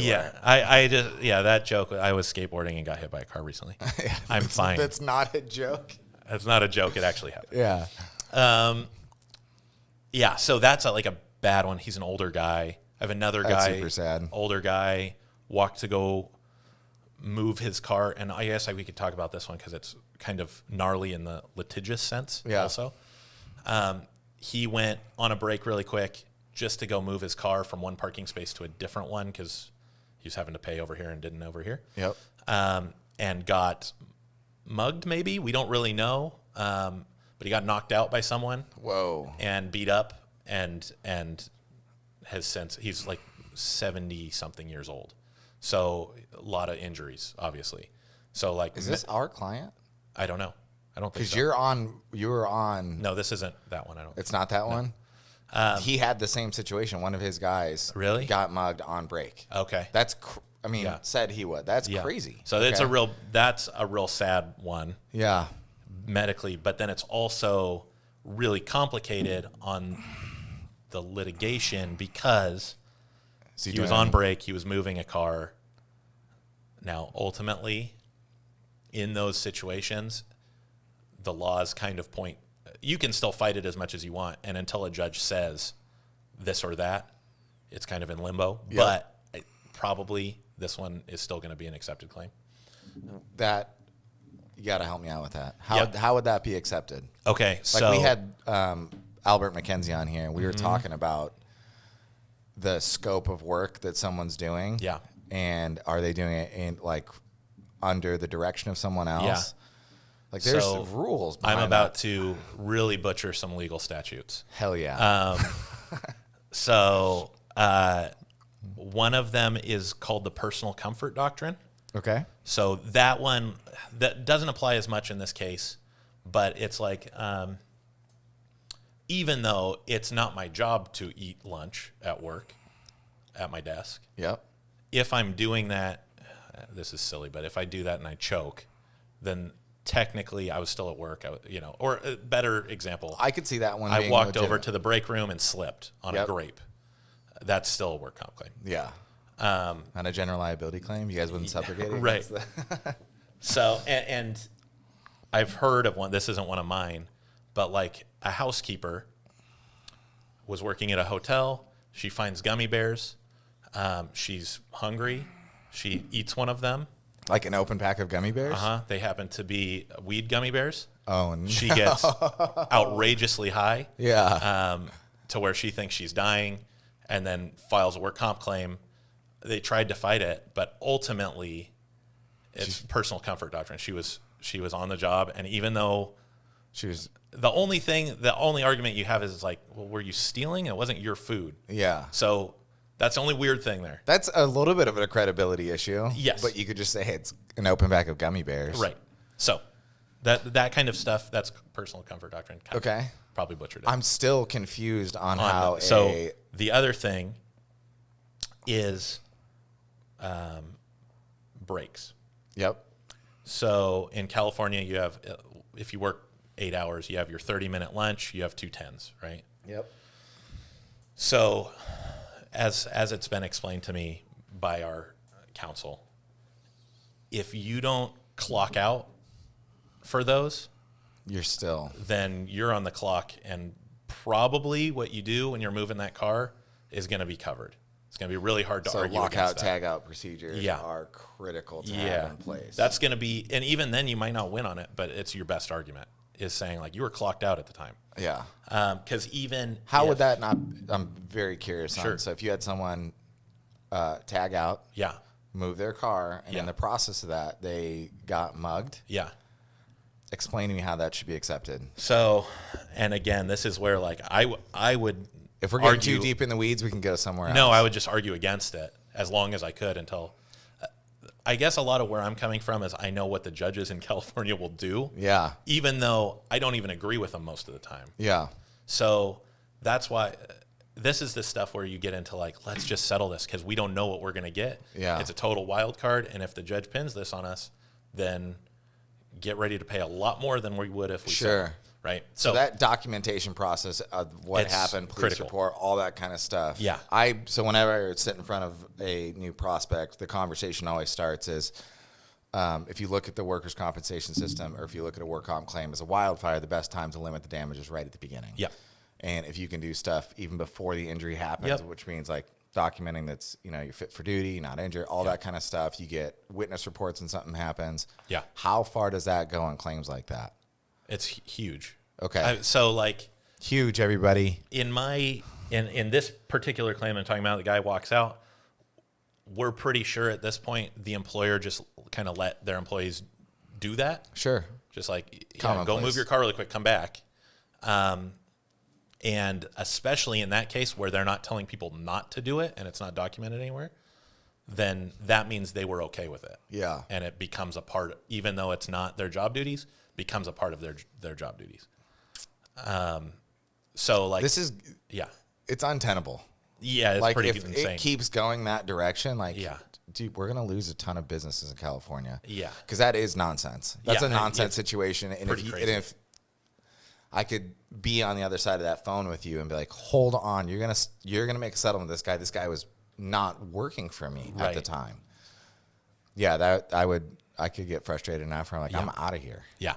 I just that joke. I was skateboarding and got hit by a car recently. I'm fine. That's not a joke. That's not a joke. It actually happened. Yeah. So that's like a bad one. He's an older guy. I have another guy. Super sad. Older guy walked to go move his car, and I guess we could talk about this one because it's kind of gnarly in the litigious sense. Yeah. Also, he went on a break really quick just to go move his car from one parking space to a different one because he was having to pay over here and didn't over here. Yep. And got mugged. Maybe we don't really know. But he got knocked out by someone. Whoa. And beat up, and has since he's like 70-something years old. So a lot of injuries, obviously. So like, is this our client? I don't know. I don't think so. Because you were on. No, this isn't that one. I don't. It's not that one. He had the same situation. One of his guys really got mugged on break. Okay. That's. Said he would. That's crazy. So it's that's a real sad one. Yeah. Medically, but then it's also really complicated on the litigation because he was on break, he was moving a car. Now, ultimately, in those situations, the laws kind of point, you can still fight it as much as you want, and until a judge says this or that, it's kind of in limbo. Yep. But probably this one is still going to be an accepted claim. You got to help me out with that. How would that be accepted? Okay, so we had Albert McKenzie on here, and we were talking about the scope of work that someone's doing. Yeah. And are they doing it in like under the direction of someone else? Yeah. Like there's rules. I'm about to really butcher some legal statutes. Hell yeah. So one of them is called the personal comfort doctrine. Okay. So that one that doesn't apply as much in this case, but it's like even though it's not my job to eat lunch at work at my desk. Yep. If I'm doing that, this is silly, but if I do that and I choke, then technically I was still at work, or a better example. I could see that one. I walked over to the break room and slipped on a grape. That's still a work comp claim. Yeah. On a general liability claim, you guys wouldn't subrogate it? Right. So, and I've heard of one, this isn't one of mine, but like a housekeeper was working at a hotel. She finds gummy bears. She's hungry. She eats one of them. Like an open pack of gummy bears? They happen to be weed gummy bears. Oh, no. She gets outrageously high. Yeah. To where she thinks she's dying and then files a work comp claim. they tried to fight it, but ultimately it's personal comfort doctrine. She was on the job, and even though She was, the only argument you have is like, well, were you stealing? It wasn't your food. yeah. So that's the only weird thing there. That's a little bit of a credibility issue. Yes. But you could just say it's an open bag of gummy bears. Right. So that kind of stuff, that's personal comfort doctrine. Okay. Probably butchered it. I'm still confused on how the other thing is breaks. Yep. So in California, you have, if you work 8 hours, you have your 30-minute lunch, you have 2 10s, right? Yep. So as it's been explained to me by our counsel, if you don't clock out for those, then you're on the clock, and probably what you do when you're moving that car is going to be covered. It's going to be really hard to argue against lockout, that. tag out procedures are critical to have in place. That's going to be, and even then you might not win on it, but it's your best argument, is saying like you were clocked out at the time. Yeah. Because even how would that not? I'm very curious. Sure. On. So if you had someone tag out, move their car, and in the process of that they got mugged. Yeah. Explain to me how that should be accepted. So, and again, this is where like I would. If we're getting too deep in the weeds, we can go somewhere else. No, I would just argue against it as long as I could until. I guess a lot of where I'm coming from is I know what the judges in California will do. Yeah. Even though I don't even agree with them most of the time. Yeah. So that's why this is the stuff where you get into like, let's just settle this because we don't know what we're going to get. Yeah. It's a total wild card. And if the judge pins this on us, then get ready to pay a lot more than we would if we settled, right? So that documentation process of what happened, police report, all that kind of stuff. Yeah. So whenever I sit in front of a new prospect, the conversation always starts is, if you look at the workers' compensation system, or if you look at a work comp claim as a wildfire, the best time to limit the damage is right at the beginning. Yeah. And if you can do stuff even before the injury happens, which means like documenting that's, you're fit for duty, not injured, all that kind of stuff. You get witness reports when something happens. Yeah. How far does that go on claims like that? It's huge. Okay. So like huge, everybody. In this particular claim I'm talking about, the guy walks out. We're pretty sure at this point the employer just kind of let their employees do that. Sure. Just like, go move your car really quick, come back. And especially in that case where they're not telling people not to do it and it's not documented anywhere, then that means they were okay with it. Yeah. And it becomes a part, even though it's not their job duties, becomes a part of their job duties. So like this is, it's untenable. Yeah, it's like pretty if insane. it keeps going that direction, like, yeah, dude, we're gonna lose a ton of businesses in California. Yeah, because that is nonsense. That's a nonsense situation. And if I could be on the other side of that phone with you and be like, hold on, you're gonna make a settlement with this guy. This guy was not working for me at the time. Yeah, that I could get frustrated enough. I'm like, I'm out of here. Yeah,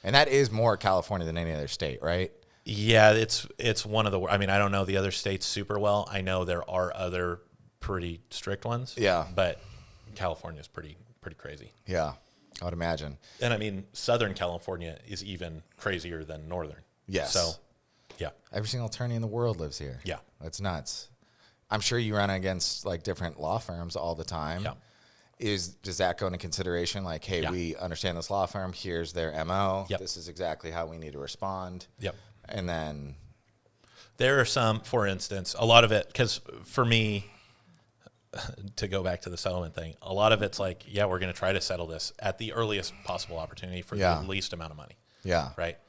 and that is more California than any other state, right? Yeah, it's one of the. I mean, I don't know the other states super well. I know there are other pretty strict ones. Yeah, but California's pretty crazy. Yeah, I would imagine. And I mean, Southern California is even crazier than Northern. Yes. So, yeah, every single attorney in the world lives here. Yeah, it's nuts. I'm sure you run against like different law firms all the time. Yeah. Does that go into consideration? Like, hey, we understand this law firm. Here's their MO. Yep. This is exactly how we need to respond. Yep. And then there are some, for instance, a lot of it, because for me, to go back to the settlement thing, a lot of it's like, yeah, we're going to try to settle this at the earliest possible opportunity for the least amount of money. Yeah. Right.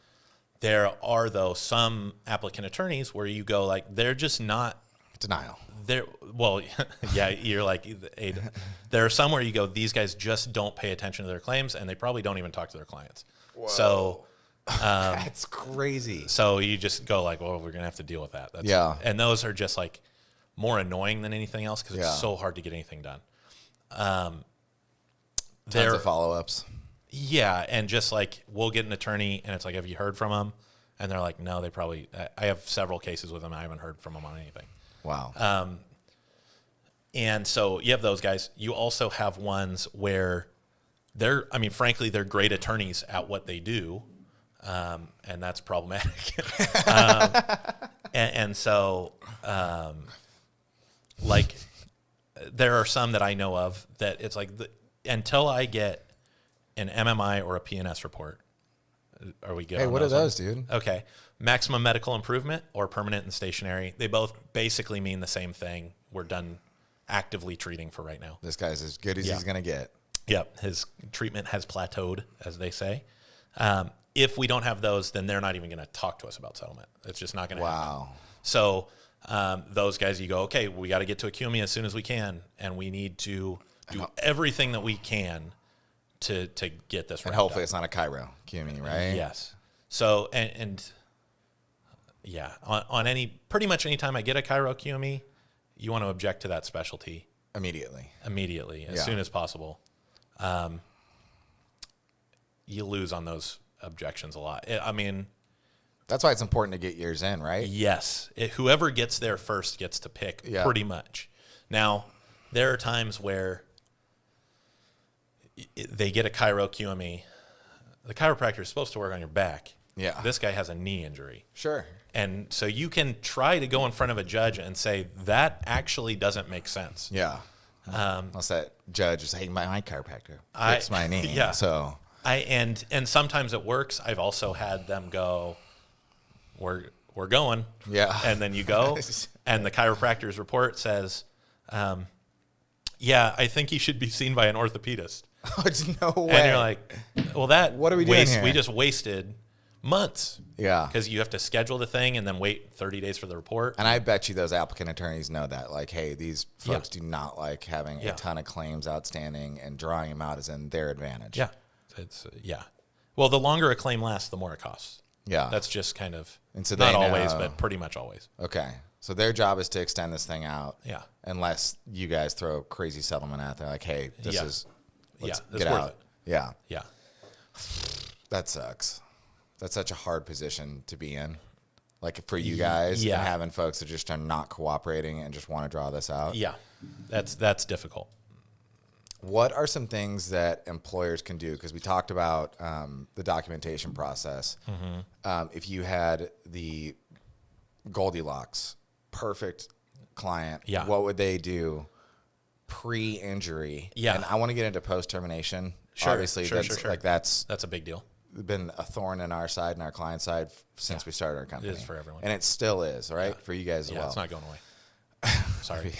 There are, though, some applicant attorneys where you go like, they're just not. Denial. Well, yeah, you're like, there are some where you go, these guys just don't pay attention to their claims and they probably don't even talk to their clients. Whoa. So. That's crazy. So you just go like, well, we're going to have to deal with that. And those are just like more annoying than anything else because it's so hard to get anything done. Tons of follow-ups. Yeah, and just like we'll get an attorney and it's like, have you heard from them? And they're like, no, they probably, I have several cases with them. I haven't heard from them on anything. Wow. And so you have those guys. You also have ones where frankly, they're great attorneys at what they do. And that's problematic. and so, like there are some that I know of that it's like until I get an MMI or a PNS report. Are we good? Hey, on what are those, ones? dude? Okay. Maximum medical improvement or permanent and stationary. They both basically mean the same thing. We're done actively treating for right now. This guy's as good as he's going to get. Yep. His treatment has plateaued, as they say. If we don't have those, then they're not even going to talk to us about settlement. It's just not going to happen. Wow. So those guys, you go, okay, we got to get to a QME as soon as we can, and we need to do everything that we can to get this right. And hopefully it's not a Cairo QME, right? Yes. So, yeah, on pretty much any time I get a Cairo QME, you want to object to that specialty Immediately, as soon as possible. You lose on those objections a lot. I mean, that's why it's important to get yours in, right? yes, whoever gets there first gets to pick pretty much. Now, there are times where they get a Cairo QME. The chiropractor is supposed to work on your back. Yeah. This guy has a knee injury. Sure. And so you can try to go in front of a judge and say, that actually doesn't make sense. Yeah. Unless that judge is, hey, my chiropractor fixed my knee. Yeah. So and sometimes it works. I've also had them go, we're going. Yeah. And then you go, and the chiropractor's report says, yeah, I think he should be seen by an orthopedist. No way. And you're like, well, what are we doing here? We just wasted months. Yeah. Because you have to schedule the thing and then wait 30 days for the report. And I bet you those applicant attorneys know that. Like, hey, these folks do not like having a ton of claims outstanding, and drawing them out is in their advantage. Yeah. Well, the longer a claim lasts, the more it costs. Yeah. That's just kind of, and so not always, but pretty much always. Okay. So their job is to extend this thing out. Yeah. Unless you guys throw a crazy settlement out there, like, hey, this is, let's it's get worth out. it. Yeah. Yeah. That sucks. That's such a hard position to be in. Like for you guys, and having folks that just are not cooperating and just want to draw this out. Yeah. That's difficult. What are some things that employers can do? Because we talked about the documentation process. Mm-hmm. If you had the Goldilocks, perfect client, what would they do pre-injury? Yeah. And I want to get into post-termination. Sure. Obviously, Sure. that's a big deal. been a thorn in our side and our client side since we started our company. It is for everyone. And it still is, right? For you guys as well. It's not going away. Sorry.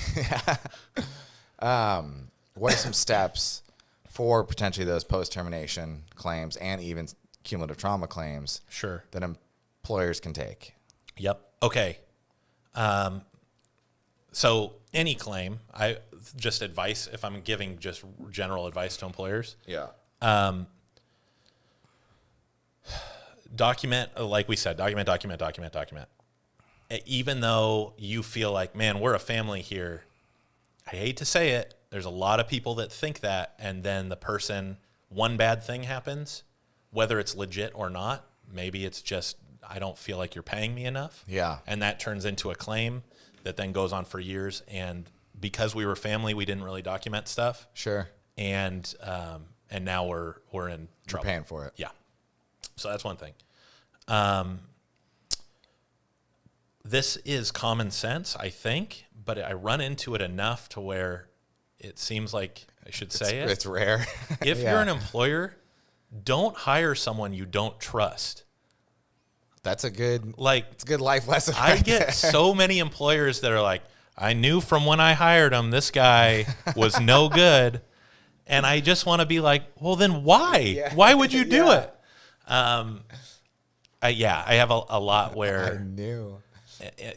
What are some steps for potentially those post-termination claims and even cumulative trauma claims Sure. that employers can take? Yep. Okay. So any claim, just advice, if I'm giving just general advice to employers, document, like we said, document. Even though you feel like, man, we're a family here, I hate to say it, there's a lot of people that think that, and then the person, one bad thing happens, whether it's legit or not, maybe it's just, I don't feel like you're paying me enough. Yeah. And that turns into a claim that then goes on for years. And because we were family, we didn't really document stuff. Sure. And now we're in trouble. You're paying for it. Yeah. So that's one thing. This is common sense, I think, but I run into it enough to where it seems like I should say it. It's rare. If you're an employer, don't hire someone you don't trust. That's a good, it's a good life lesson. I get so many employers that are like, I knew from when I hired him, this guy was no good. And I just want to be like, well, then why? Yeah. Why would you do it? I have a lot where I knew.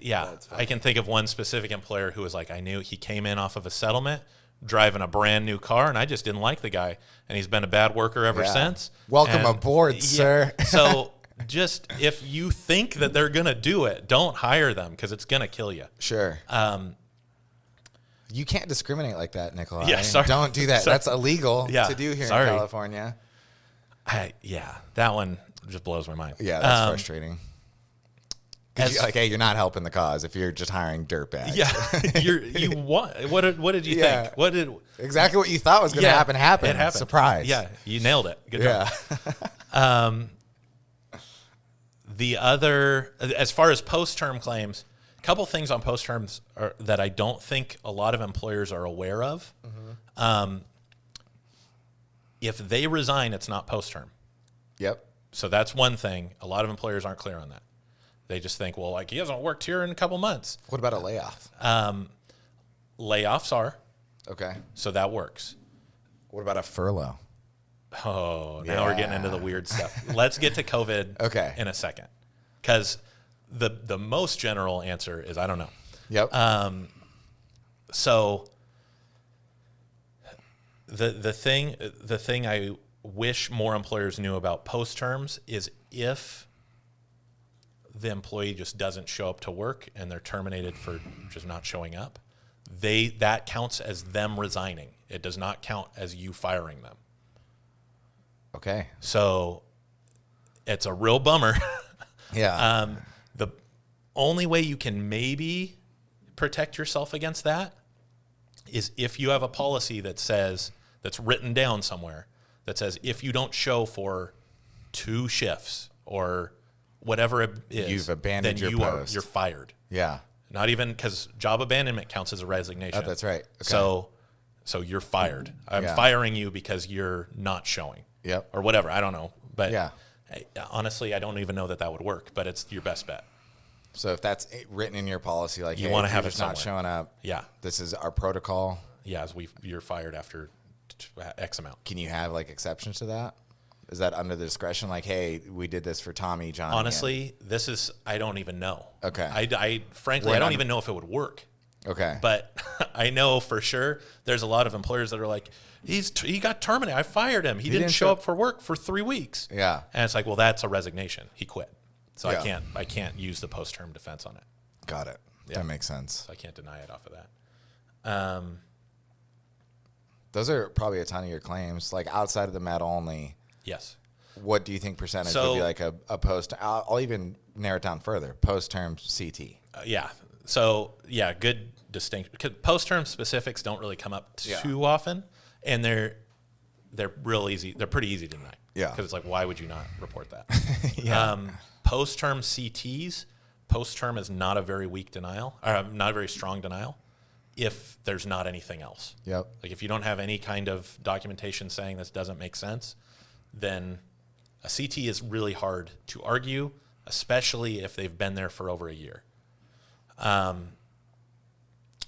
Yeah, I can think of one specific employer who was like, I knew he came in off of a settlement, driving a brand new car, and I just didn't like the guy, and he's been a bad worker ever since. Welcome aboard, sir. So just if you think that they're gonna do it, don't hire them because it's gonna kill you. Sure. You can't discriminate like that, Nicholai. Yeah, sorry. Don't do that. Sorry. That's illegal to do here in California. That one just blows my mind. Yeah, that's frustrating. You're not helping the cause if you're just hiring dirtbags. Yeah, what did you think? What did exactly what you thought was going to happen? It happened. Surprise. Yeah, you nailed it. Good job. The other, as far as post-term claims, couple things on post terms that I don't think a lot of employers are aware of. If they resign, it's not post term. Yep. So that's one thing. A lot of employers aren't clear on that. They just think, well, like he hasn't worked here in a couple months. What about a layoff? Layoffs are. Okay. So that works. What about a furlough? Oh, now we're getting into the weird stuff. Let's get to COVID in a second. Because the most general answer is I don't know. Yep. So the thing I wish more employers knew about post terms is if the employee just doesn't show up to work and they're terminated for just not showing up, that counts as them resigning. It does not count as you firing them. Okay. So it's a real bummer. Yeah. The only way you can maybe protect yourself against that is if you have a policy that says, that's written down somewhere, that says if you don't show for 2 shifts or whatever it is, you've abandoned then your post. You're fired. Yeah. Not even because job abandonment counts as a resignation. Oh, that's right. Okay. So you're fired. I'm firing you because you're not showing. Yep. Or whatever. I don't know. But yeah. Honestly, I don't even know that would work, but it's your best bet. So if that's written in your policy, like you want to have it not showing up. Yeah. This is our protocol. Yeah. You're fired after X amount. Can you have like exceptions to that? Is that under the discretion? Like, hey, we did this for Tommy, John. Honestly, I don't even know. Okay. I frankly, I don't even know if it would work. Okay. But I know for sure there's a lot of employers that are like, he got terminated. I fired him. He didn't show up for work for 3 weeks. Yeah. And it's like, well, that's a resignation. He quit. So I can't use the post-term defense on it. Got it. Yeah. That makes sense. So I can't deny it off of that. Those are probably a ton of your claims, like outside of the med only. Yes. What do you think percentage would be like a post? I'll even narrow it down further. Post-term CT. Yeah. So yeah, good distinction. Because post-term specifics don't really come up too often, and they're real easy. They're pretty easy to deny. Yeah. Because it's like, why would you not report that? Yeah. Post-term CTs, post-term is not a very weak denial, or not a very strong denial, if there's not anything else. Yep. Like if you don't have any kind of documentation saying this doesn't make sense, then a CT is really hard to argue, especially if they've been there for over a year.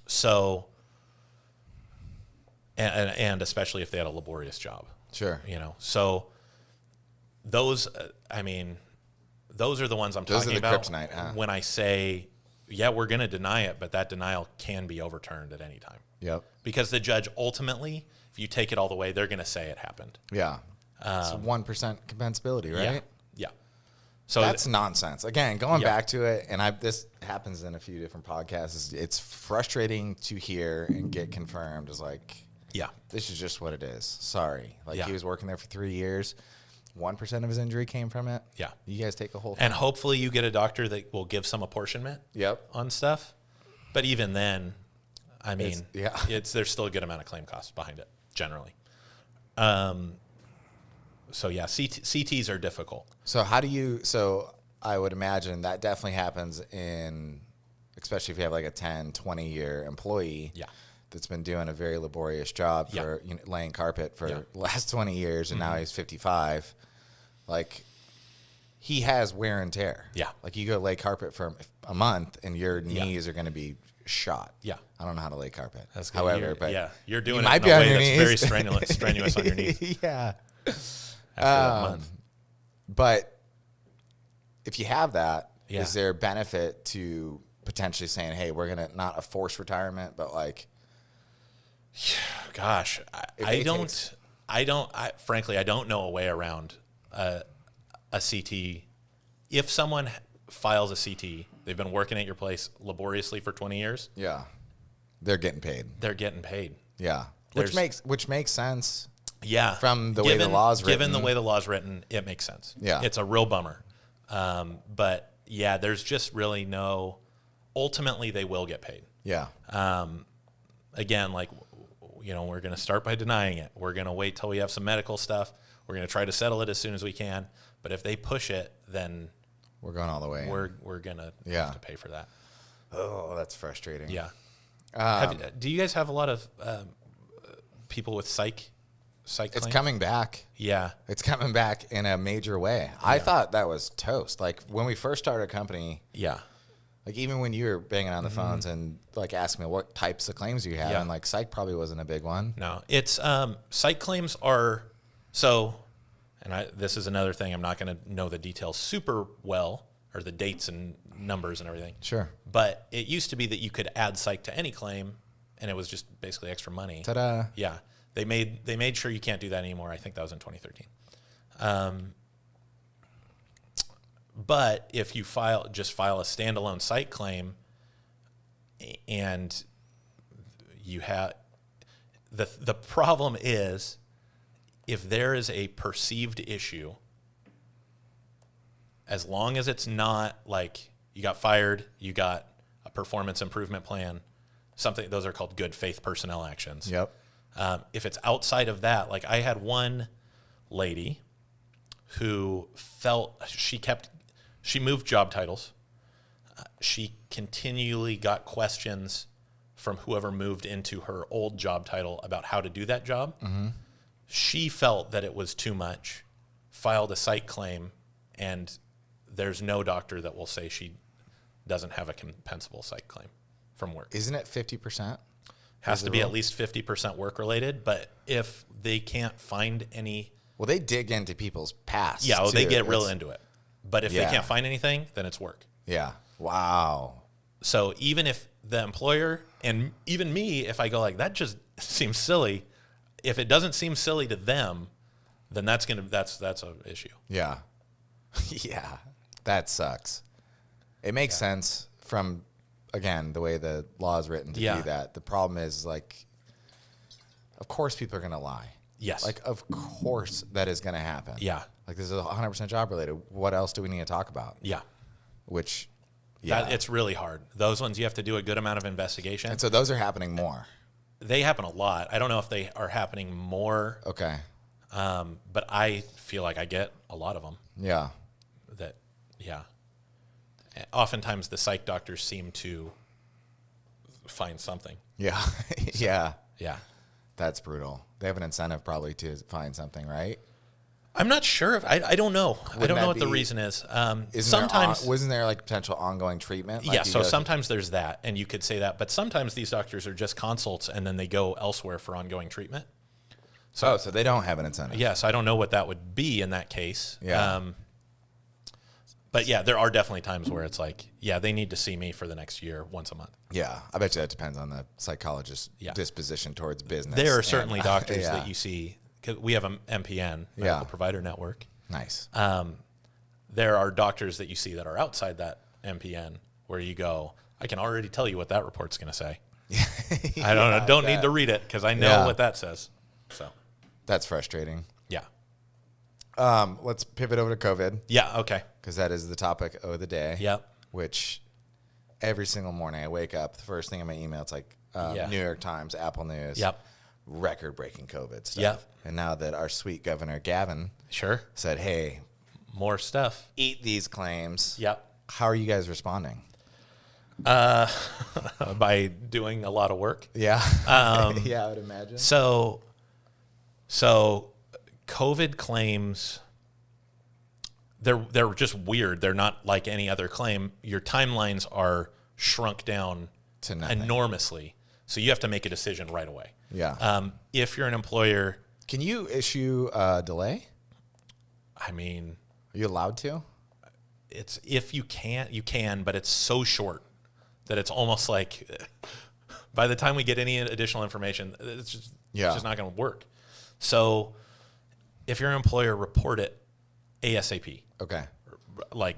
So, and especially if they had a laborious job. Sure. So those, those are the ones I'm talking about kryptonite, huh? when I say, yeah, we're going to deny it, but that denial can be overturned at any time. Yep. Because the judge ultimately, if you take it all the way, they're going to say it happened. Yeah. It's 1% compensability, right? Yeah. So that's nonsense. Again, going back to it, and this happens in a few different podcasts. It's frustrating to hear and get confirmed. Is like, this is just what it is. Sorry, he was working there for 3 years. 1% of his injury came from it. Yeah, you guys take a whole thing. And hopefully you get a doctor that will give some apportionment. On stuff. But even then, there's still a good amount of claim costs behind it generally. So yeah, CTs are difficult. So so I would imagine that definitely happens especially if you have like a 10, 20 year employee that's been doing a very laborious job for laying carpet for the last 20 years and now he's 55. Like he has wear and tear. Yeah. Like you go lay carpet for a month and your knees are going to be shot. Yeah. I don't know how to lay carpet. That's good. However, you're doing it in a way that's very strenuous on your knees. Yeah. After that month. But if you have that, is there benefit to potentially saying, hey, we're going to not a forced retirement, but like, gosh, frankly, I don't know a way around a CT. If someone files a CT, they've been working at your place laboriously for 20 years. Yeah. They're getting paid. Yeah. Which makes sense. Yeah. From the way the law's written. Given the way the law's written, it makes sense. Yeah. It's a real bummer. But yeah, there's just really ultimately they will get paid. Yeah. Again, we're going to start by denying it. We're going to wait till we have some medical stuff. We're going to try to settle it as soon as we can. But if they push it, then we're going all the way. We're going to have to pay for that. Oh, that's frustrating. Yeah. Do you guys have a lot of people with psych It's claims? coming back. Yeah. It's coming back in a major way. I thought that was toast. Like when we first started a company, Yeah. like even when you were banging on the phones and like asking me what types of claims you have, Yeah. and like psych probably wasn't a big one. No, it's site claims are so, and this is another thing. I'm not going to know the details super well, or the dates and numbers and everything. Sure. But it used to be that you could add psych to any claim, and it was just basically extra money. Ta-da. Yeah, they made sure you can't do that anymore. I think that was in 2013. But if you file a standalone site claim, and you have the problem is if there is a perceived issue, as long as it's not like you got fired, you got a performance improvement plan, something, those are called good faith personnel actions. Yep. If it's outside of that, like I had one lady who felt she moved job titles. She continually got questions from whoever moved into her old job title about how to do that job. Mm-hmm. She felt that it was too much, filed a psych claim, and there's no doctor that will say she doesn't have a compensable psych claim from work. Isn't it 50%? Has to be at least 50% work related, but if they can't find any... Well, they dig into people's past. Yeah, well, they too. get real into it. But if they can't find anything, then it's work. Yeah. Wow. So even if the employer, and even me, if I go like, that just seems silly, if it doesn't seem silly to them, then that's an issue. Yeah. Yeah. That sucks. It makes sense from, again, the way the law is written to do that. The problem is, like, of course people are going to lie. Yes. Like, of course that is going to happen. Yeah. Like, this is 100% job related. What else do we need to talk about? Yeah. Which, It's really hard. Those ones, you have to do a good amount of investigation. And so those are happening more. They happen a lot. I don't know if they are happening more. Okay. But I feel like I get a lot of them. Yeah. Oftentimes the psych doctors seem to find something. Yeah. Yeah. Yeah. That's brutal. They have an incentive probably to find something, right? I'm not sure. I don't know. I don't know what the be- reason is. Sometimes wasn't there like potential ongoing treatment? Like yeah, you so go- sometimes there's that, and you could say that. But sometimes these doctors are just consults, and then they go elsewhere for ongoing treatment. So they don't have an incentive. Yes, I don't know what that would be in that case. Yeah. But yeah, there are definitely times where it's like, yeah, they need to see me for the next year once a month. Yeah, I bet you that depends on the psychologist's disposition towards business. There are certainly doctors yeah. that you see, because we have an MPN, Medical Provider Network. Nice. There are doctors that you see that are outside that MPN where you go, I can already tell you what that report's going to say. I don't need to read it because I know what that says. So that's frustrating. yeah. Let's pivot over to COVID. Yeah, okay. Because that is the topic of the day. Yep. Which every single morning I wake up, the first thing in my email, it's like New York Times, Apple News. Yep. Record-breaking COVID stuff. Yep. And now that our sweet Governor Gavin Sure. said, hey, More stuff. eat these claims. Yep. How are you guys responding? By doing a lot of work. Yeah. Yeah, I would imagine. So COVID claims, they're just weird. They're not like any other claim. Your timelines are shrunk down To nothing. enormously. So you have to make a decision right away. Yeah. If you're an employer, Can you issue a delay? I mean, Are you allowed to? it's if you can, but it's so short that it's almost like by the time we get any additional information, it's just not going to work. So if you're an employer, report it ASAP. Okay. Like,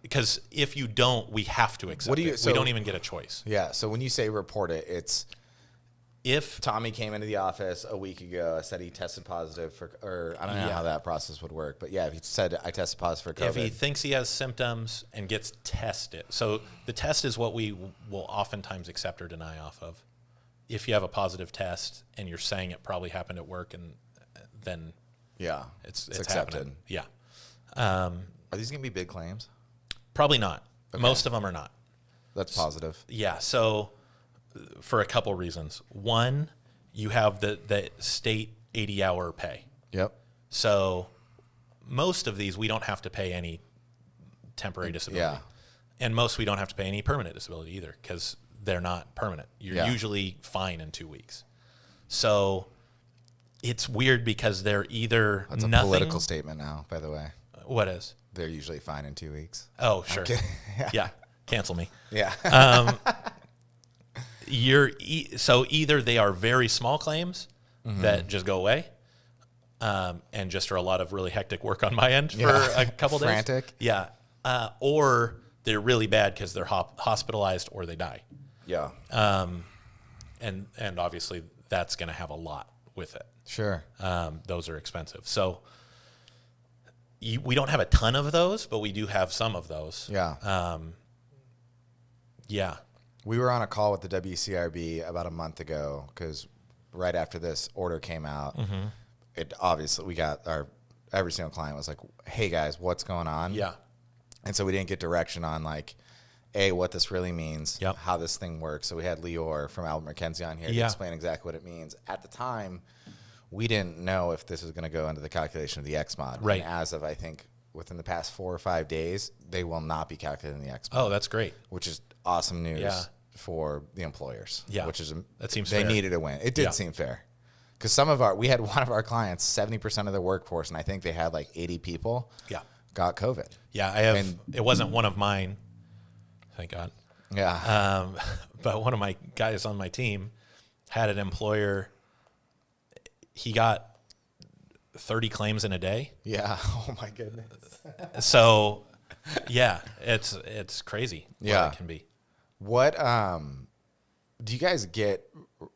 because if you don't, we have to accept it. We don't even get a choice. Yeah. So when you say report it, it's If Tommy came into the office a week ago, said he tested positive for, or I don't know how that process would work, but yeah, if he said I tested positive for COVID. if he thinks he has symptoms and gets tested, so the test is what we will oftentimes accept or deny off of. If you have a positive test and you're saying it probably happened at work, and then it's accepted. happening. Yeah. Are these going to be big claims? Probably not. Most of them are not. That's positive. Yeah. So for a couple reasons. One, you have the state 80-hour pay. Yep. So most of these, we don't have to pay any temporary disability. Yeah. And most we don't have to pay any permanent disability either because they're not permanent. You're usually fine in 2 weeks. So it's weird because they're either That's a nothing. political statement now, by the way. What is? They're usually fine in 2 weeks. Oh, sure. Yeah. Yeah. Cancel me. Yeah. So either they are very small claims that just go away, and just are a lot of really hectic work on my end for a couple days. Frantic. Yeah. Or they're really bad because they're hospitalized or they die. Yeah. And obviously that's going to have a lot with it. Sure. Those are expensive. So we don't have a ton of those, but we do have some of those. Yeah. Yeah. We were on a call with the WCRB about a month ago because right after this order came out, it obviously we got every single client was like, "Hey guys, what's going on?" Yeah. And so we didn't get direction on like, what this really means, how this thing works. So we had Lior from Albert McKenzie on here to explain exactly what it means. At the time, we didn't know if this was going to go into the calculation of the X mod. Right. And as of, I think, within the past 4 or 5 days, they will not be calculating the X mod. Oh, that's great. Which is awesome news for the employers. Yeah. Which is, that seems they fair. needed a win. It did seem fair. Because we had one of our clients, 70% of their workforce, and I think they had like 80 people, got COVID. Yeah, it wasn't one of mine, thank God. Yeah. But one of my guys on my team had an employer. He got 30 claims in a day. Yeah. Oh my goodness. So, yeah, it's crazy. What it can be. What do you guys get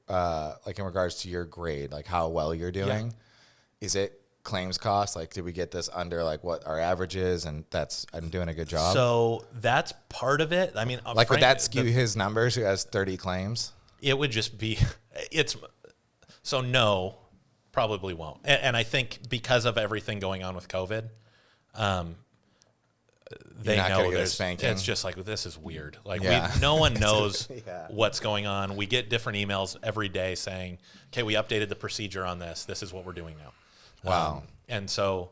like in regards to your grade, like how well you're doing? Yeah. Is it claims cost? Like, did we get this under like what our average is, and I'm doing a good job? So that's part of it. I mean, like would that skew his numbers who has 30 claims? It would just be no, probably won't. And I think because of everything going on with COVID, they know it's just like, this is weird. Like no one knows what's going on. We get different emails every day saying, okay, we updated the procedure on this. This is what we're doing now. Wow. And so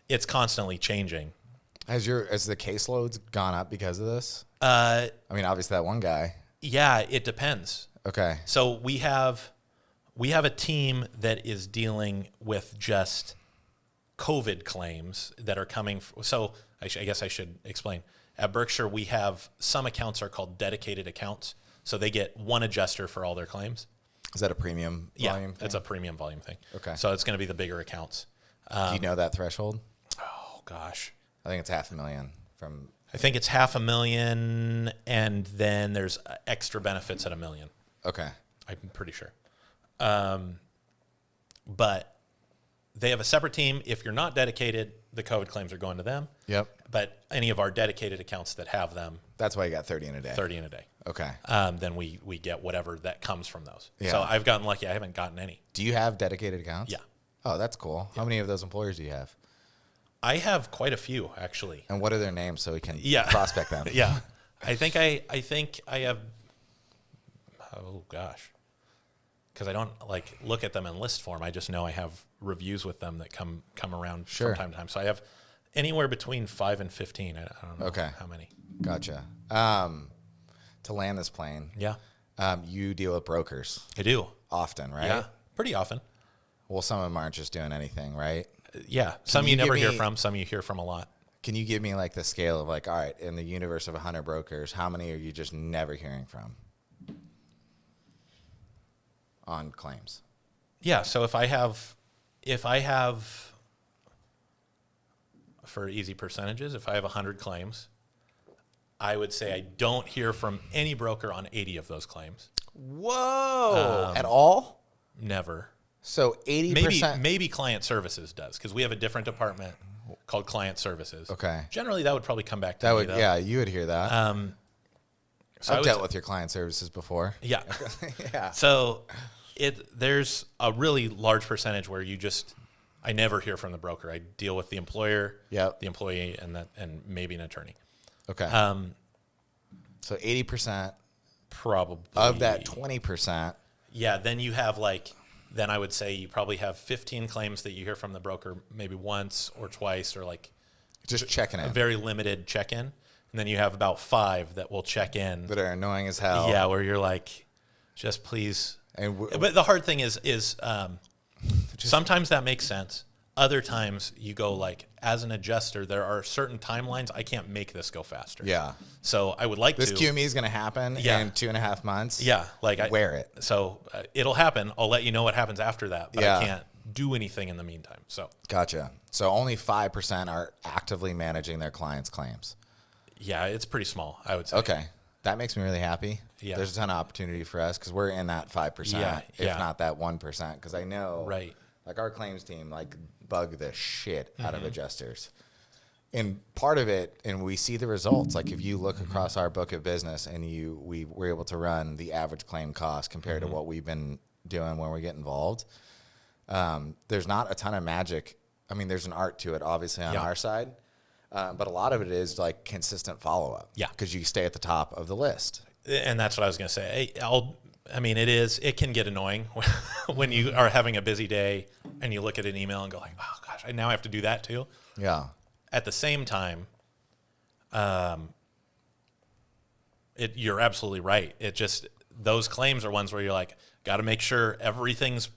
it's constantly changing. Has the caseloads gone up because of this? I mean, obviously that one guy. Yeah, it depends. Okay. So we have a team that is dealing with just COVID claims that are coming. So I guess I should explain. At Berkshire, we have some accounts are called dedicated accounts. So they get one adjuster for all their claims. Is that a premium volume thing? It's a premium volume thing. Okay. So it's going to be the bigger accounts. Do you know that threshold? Oh, gosh. I think it's $500,000 from... I think it's $500,000, and then there's extra benefits at $1 million. Okay. I'm pretty sure. But they have a separate team. If you're not dedicated, the COVID claims are going to them. Yep. But any of our dedicated accounts that have them... That's why you got 30 in a day. 30 in a day. Okay. Then we get whatever that comes from those. Yeah. So I've gotten lucky. I haven't gotten any. Do you have dedicated accounts? Yeah. Oh, that's cool. How many of those employers do you have? I have quite a few, actually. And what are their names so we can prospect them? Yeah. I think I have... Oh, gosh. Because I don't look at them in list form. I just know I have reviews with them that come around from time to time. So I have anywhere between 5 and 15. I don't know how many. Gotcha. To land this plane, you deal with brokers. I do. Often, right? Yeah, pretty often. Well, some of them aren't just doing anything, right? Yeah. Some you never hear from, some you hear from a lot. Can you give me the scale of all right, in the universe of 100 brokers, how many are you just never hearing from on claims? Yeah. So if I have for easy percentages, if I have 100 claims, I would say I don't hear from any broker on 80 of those claims. Whoa! At all? Never. So 80%? Maybe client services does, because we have a different department called client services. Okay. Generally, that would probably come back to me, though. Yeah, you would hear that. So I've dealt with your client services before. Yeah. Yeah. So there's a really large percentage where I never hear from the broker. I deal with the employer, the employee, and maybe an attorney. Okay. So 80% Probably. of that 20%. Yeah, then you have then I would say you probably have 15 claims that you hear from the broker maybe once or twice or Just checking a in. very limited check-in. And then you have about 5 that will check in. That are annoying as hell. Yeah, where you're like, just please. And But the hard thing is sometimes that makes sense. Other times you go as an adjuster, there are certain timelines. I can't make this go faster. Yeah. So I would like This to. QME is going to happen Yeah. in 2.5 months. Yeah. Wear it. So it'll happen. I'll let you know what happens after that, but Yeah. I can't do anything in the meantime. So Gotcha. So only 5% are actively managing their clients' claims. yeah, it's pretty small, I would say. Okay. That makes me really happy. Yeah. There's a ton of opportunity for us because we're in that 5%, Yeah, if yeah. not that 1%. Because I know, Right. our claims team, bug the shit out Mm-hmm. of adjusters. And part of it, and we see the results. If you look across our book of business and we were able to run the average claim cost compared Mm-hmm. to what we've been doing when we get involved, there's not a ton of magic. I mean, there's an art to it, obviously, on Yeah. our side. But a lot of it is consistent follow-up. Yeah. Because you stay at the top of the list. And that's what I was going to say. It can get annoying when you are having a busy day and you look at an email and go oh gosh, I now have to do that too. Yeah. At the same time, you're absolutely right. It just, those claims are ones where you're got to make sure everything's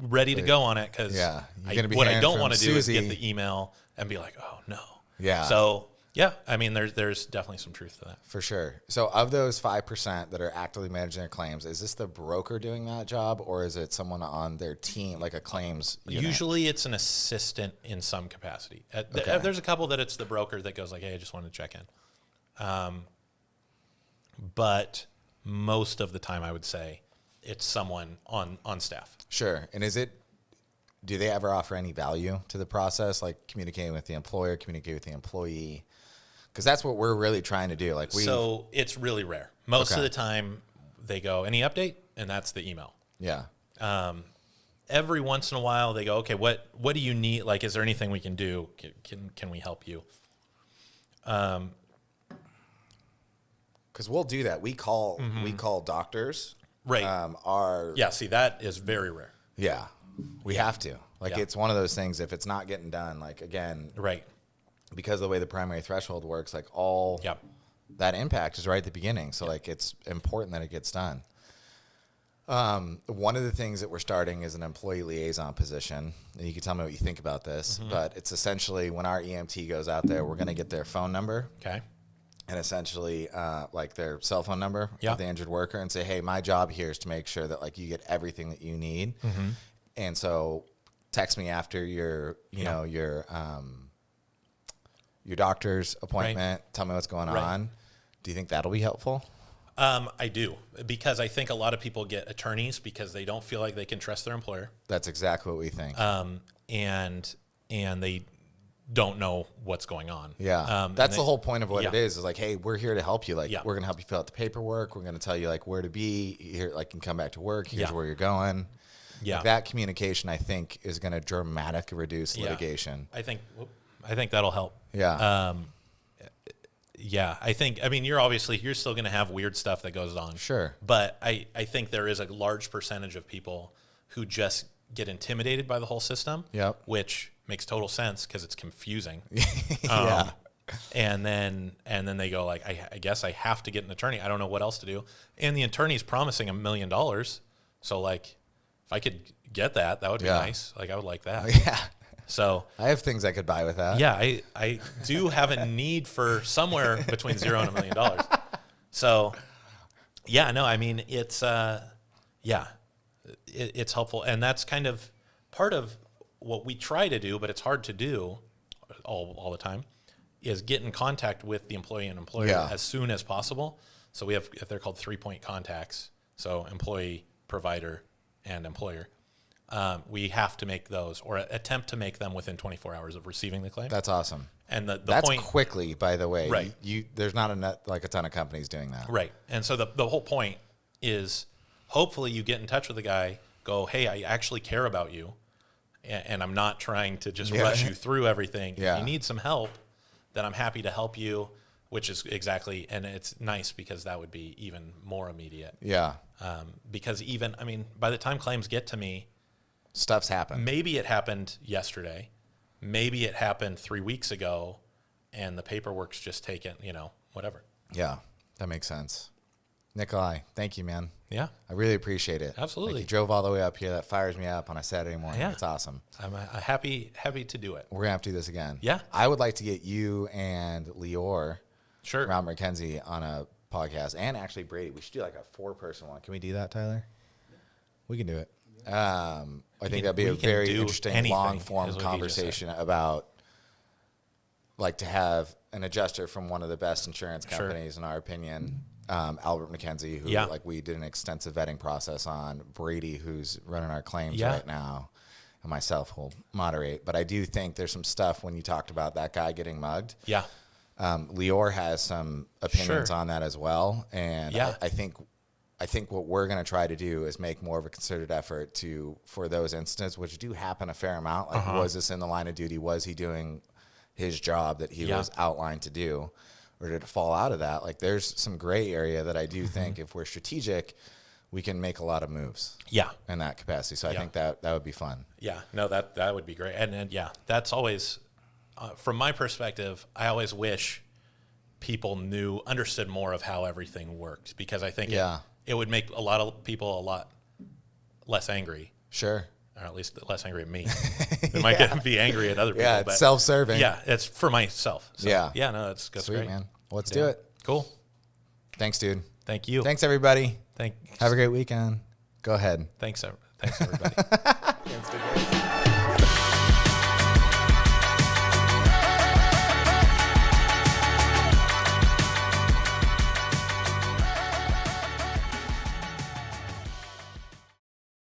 ready to go on it. Cause Yeah. You're gonna be what I hearing don't from want to do is Susie. get the email and be oh no. Yeah. So yeah, there's definitely some truth to that. For sure. So of those 5% that are actively managing their claims, is this the broker doing that job or is it someone on their team, like a claims unit? Usually it's an assistant in some capacity. Okay. There's a couple that it's the broker that goes hey, I just wanted to check in. But most of the time I would say it's someone on staff. Sure. And do they ever offer any value to the process, communicating with the employer, communicate with the employee? Because that's what we're really trying to do. So it's really rare. Most Okay. of the time they go, any update? And that's the email. Yeah. Every once in a while they go, okay, what do you need? Is there anything we can do? Can we help you? Because we'll do that. We call doctors. Right. Yeah, see, that is very rare. Yeah. We have to. Yeah. It's one of those things, if it's not getting done, again, Right. because of the way the primary threshold works, all Yep. that impact is right at the beginning. So it's important that it gets done. One of the things that we're starting is an employee liaison position. And you can tell me what you think about this, but it's essentially when our EMT goes out there, we're going to get their phone number Okay. and essentially their cell phone number Yeah. of the injured worker and say, hey, my job here is to make sure that you get everything that you need. And so text me after your doctor's appointment. Tell me what's going on. Do you think that'll be helpful? I do, because I think a lot of people get attorneys because they don't feel like they can trust their employer, That's exactly what we think. and they don't know what's going on. Yeah. That's the whole point of what yeah. it is hey, we're here to help you. Yeah. We're going to help you fill out the paperwork. We're going to tell you where to be here, you can come back to work. Here's Yeah. where you're going. Yeah. That communication, I think, is going to dramatically reduce litigation. I think that'll help. Yeah. Yeah, I think, you're still going to have weird stuff that goes on. Sure. But I think there is a large percentage of people who just get intimidated by the whole system. Yep. Which makes total sense because it's confusing. Yeah. And then they go I guess I have to get an attorney. I don't know what else to do. And the attorney's promising $1 million. So if I could get that would be nice. I would like that. Yeah. So I have things I could buy with that. yeah, I do have a need for somewhere between $0 and $1 million. So yeah, no, it's it's helpful, and that's kind of part of what we try to do, but it's hard to do all the time, is get in contact with the employee and employer as soon as possible. So we have, they're called 3-point contacts. So employee, provider, and employer. We have to make those, or attempt to make them, within 24 hours of receiving the claim. That's awesome. And the That's point, quickly, by the way. Right. There's not a ton of companies doing that. right? And so the whole point is, hopefully you get in touch with the guy, go, hey, I actually care about you, and I'm not trying to just rush you through everything. Yeah. If you need some help, then I'm happy to help you. which is exactly, and it's nice because that would be even more immediate. Yeah. Because even, I mean, by the time claims get to me, Stuff's happened. maybe it happened yesterday, maybe it happened 3 weeks ago, and the paperwork's just taken, whatever. Yeah, that makes sense. Nicholai, thank you, man. Yeah. I really appreciate it. Absolutely. Like, you drove all the way up here. That fires me up on a Saturday morning. Yeah. It's awesome. I'm happy to do it. We're going to have to do this again. Yeah. I would like to get you and Lior, Sure. Round McKenzie, on a podcast, and actually Brady. We should do like a 4-person one. Can we do that, Tyler? We can do it. I think that'd be a very interesting long-form conversation about, like, to have an adjuster from one of the best insurance companies, in our opinion, Albert McKenzie, who like we did an extensive vetting process on, Brady, who's running our claims right now, and myself will moderate. But I do think there's some stuff when you talked about that guy getting mugged. Yeah. Lior has some opinions on that as well, and I think what we're going to try to do is make more of a concerted effort for those instances, which do happen a fair amount. Like, was this in the line of duty? Was he doing his job that he was outlined to do? Or did it fall out of that? Like, there's some gray area that I do think if we're strategic, we can make a lot of moves. Yeah. In that capacity. So I think that would be fun. Yeah. No, that would be great. And that's always, from my perspective, I always wish people understood more of how everything worked, because I think it would make a lot of people a lot less angry. Sure. Or at least less angry at me. They might be angry at other people. Yeah, it's self-serving. Yeah, it's for myself. So, no, that's sweet, great. Man. Well, let's do it. Cool. Thanks, dude. Thank you. Thanks, everybody. Thanks. Have a great weekend. Go ahead. Thanks everybody.